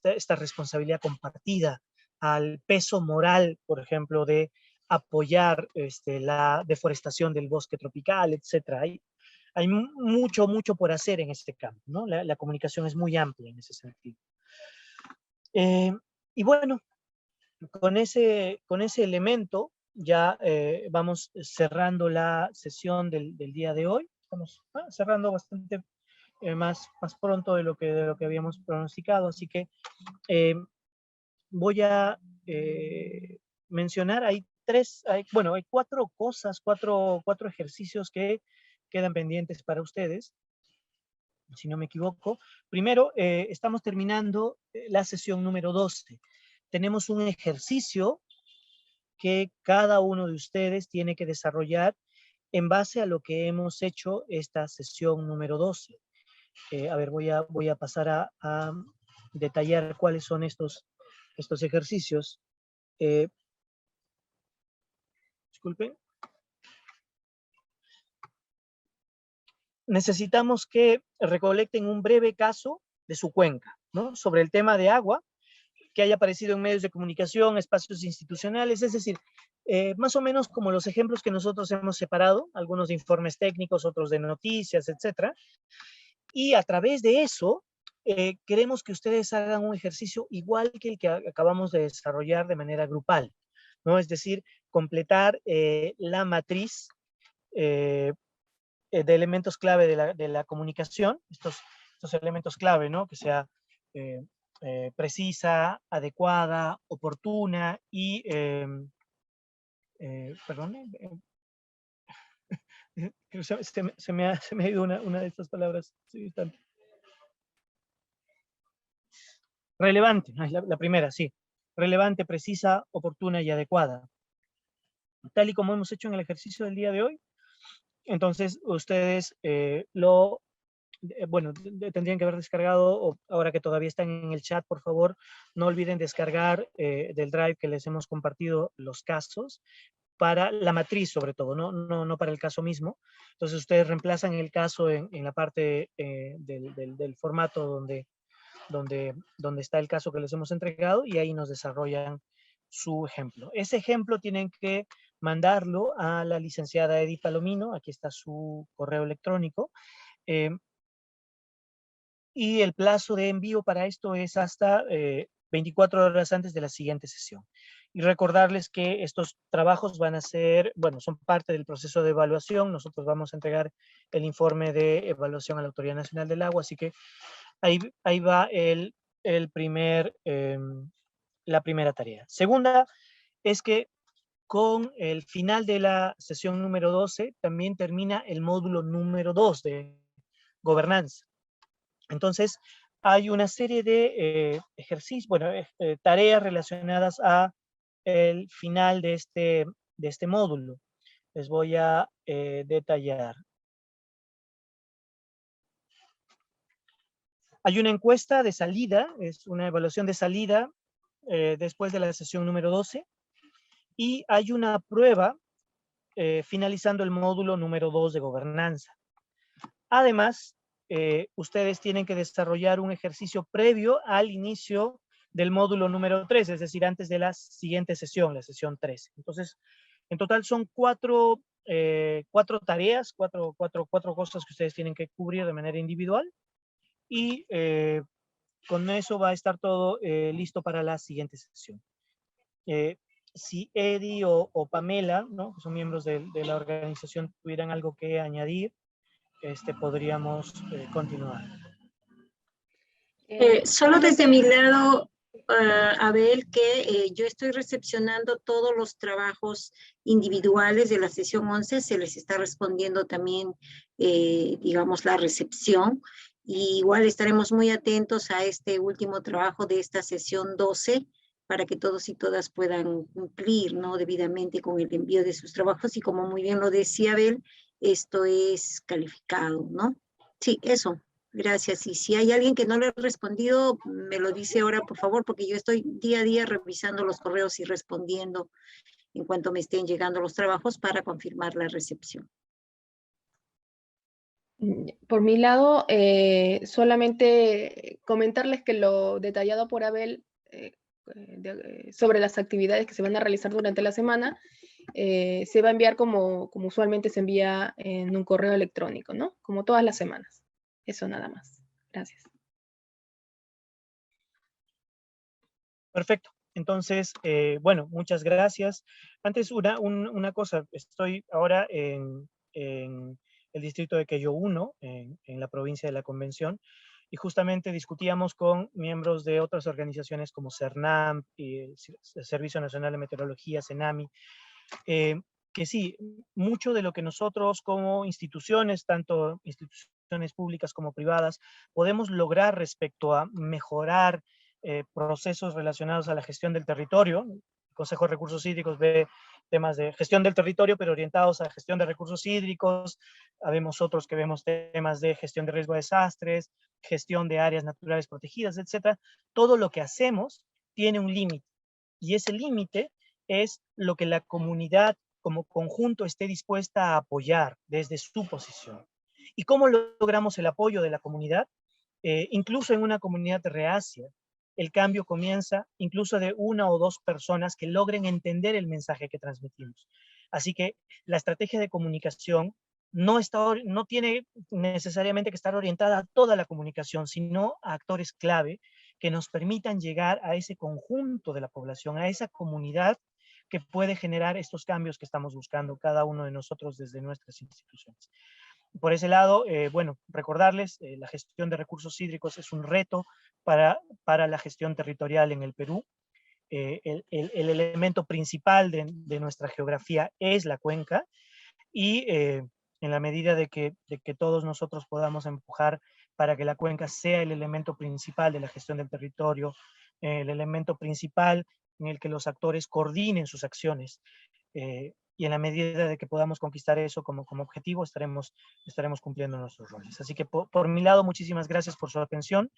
esta responsabilidad compartida, al peso moral, por ejemplo, de apoyar la deforestación del bosque tropical, etc. Hay mucho, mucho por hacer en este campo, ¿no? La comunicación es muy amplia en ese sentido. Y bueno, con ese elemento ya vamos cerrando la sesión del día de hoy. Estamos cerrando bastante más pronto de lo que habíamos pronosticado, así que voy a mencionar, hay cuatro cosas, cuatro ejercicios que quedan pendientes para ustedes, si no me equivoco. Primero, estamos terminando la sesión número 12. tenemos un ejercicio que cada uno de ustedes tiene que desarrollar en base a lo que hemos hecho esta sesión número 12. A ver, voy a pasar a detallar cuáles son estos ejercicios. Disculpen. Necesitamos que recolecten un breve caso de su cuenca, ¿no? Sobre el tema de agua, que haya aparecido en medios de comunicación, espacios institucionales, es decir, más o menos como los ejemplos que nosotros hemos separado, algunos de informes técnicos, otros de noticias, etcétera. Y a través de eso, queremos que ustedes hagan un ejercicio igual que el que acabamos de desarrollar de manera grupal, ¿no? Es decir, completar la matriz de elementos clave de la comunicación, estos elementos clave, ¿no? Que sea precisa, adecuada, oportuna y, perdón, se me ha ido una de estas palabras. Sí, relevante, la primera, sí. Relevante, precisa, oportuna y adecuada. Tal y como hemos hecho en el ejercicio del día de hoy. Entonces, ustedes bueno, tendrían que haber descargado, o ahora que todavía están en el chat, por favor, no olviden descargar del Drive que les hemos compartido los casos para la matriz, sobre todo, no para el caso mismo. Entonces, ustedes reemplazan el caso en la parte del formato donde está el caso que les hemos entregado y ahí nos desarrollan su ejemplo. Ese ejemplo tienen que mandarlo a la licenciada Edith Palomino, aquí está su correo electrónico, y el plazo de envío para esto es hasta 24 horas antes de la siguiente sesión. Y recordarles que estos trabajos van a ser, bueno, son parte del proceso de evaluación. Nosotros vamos a entregar el informe de evaluación a la Autoridad Nacional del Agua, así que ahí va la primera tarea. Segunda es que con el final de la sesión número 12 también termina el módulo número 2 de gobernanza. Entonces, hay una serie de ejercicios, bueno, tareas relacionadas a el final de este módulo. Les voy a detallar. Hay una encuesta de salida, es una evaluación de salida después de la sesión número 12, y hay una prueba finalizando el módulo número 2 de gobernanza. Además, ustedes tienen que desarrollar un ejercicio previo al inicio del módulo número 3, es decir, antes de la siguiente sesión, la sesión 13. Entonces, en total son cuatro tareas, cuatro cosas que ustedes tienen que cubrir de manera individual, y con eso va a estar todo listo para la siguiente sesión. Si Eddie o Pamela, ¿no?, que son miembros de la organización, tuvieran algo que añadir, podríamos continuar. Solo desde mi lado, Abel, que yo estoy recepcionando todos los trabajos individuales de la sesión 11, se les está respondiendo también, digamos, la recepción. Y igual estaremos muy atentos a este último trabajo de esta sesión 12, para que todos y todas puedan cumplir, ¿no?, debidamente con el envío de sus trabajos. Y como muy bien lo decía Abel, esto es calificado, ¿no? Sí, eso. Gracias. Y si hay alguien que no le ha respondido, me lo dice ahora, por favor, porque yo estoy día a día revisando los correos y respondiendo en cuanto me estén llegando los trabajos para confirmar la recepción. Por mi lado, solamente comentarles que lo detallado por Abel sobre las actividades que se van a realizar durante la semana, se va a enviar como usualmente se envía en un correo electrónico, ¿no? Como todas las semanas. Eso nada más. Gracias. Perfecto. Entonces, bueno, muchas gracias. Antes, una cosa, estoy ahora en el distrito de Quelló 1, en la provincia de la Convención, y justamente discutíamos con miembros de otras organizaciones como CERNAM, y el Servicio Nacional de Meteorología, CENAMI, que sí, mucho de lo que nosotros como instituciones, tanto instituciones públicas como privadas, podemos lograr respecto a mejorar procesos relacionados a la gestión del territorio. El Consejo de Recursos Hídricos ve temas de gestión del territorio, pero orientados a gestión de recursos hídricos. Habemos otros que vemos temas de gestión de riesgo de desastres, gestión de áreas naturales protegidas, etc. Todo lo que hacemos tiene un límite, y ese límite es lo que la comunidad como conjunto esté dispuesta a apoyar desde su posición. ¿Y cómo logramos el apoyo de la comunidad? Incluso en una comunidad reacia, el cambio comienza incluso de una o dos personas que logren entender el mensaje que transmitimos. Así que la estrategia de comunicación no tiene necesariamente que estar orientada a toda la comunicación, sino a actores clave que nos permitan llegar a ese conjunto de la población, a esa comunidad que puede generar estos cambios que estamos buscando cada uno de nosotros desde nuestras instituciones. Por ese lado, bueno, recordarles, la gestión de recursos hídricos es un reto para la gestión territorial en el Perú. El elemento principal de nuestra geografía es la cuenca, y en la medida de que todos nosotros podamos empujar para que la cuenca sea el elemento principal de la gestión del territorio, el elemento principal en el que los actores coordinen sus acciones, y en la medida de que podamos conquistar eso como objetivo, estaremos cumpliendo nuestros roles. Así que por mi lado, muchísimas gracias por su atención,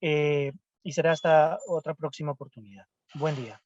y será hasta otra próxima oportunidad. Buen día.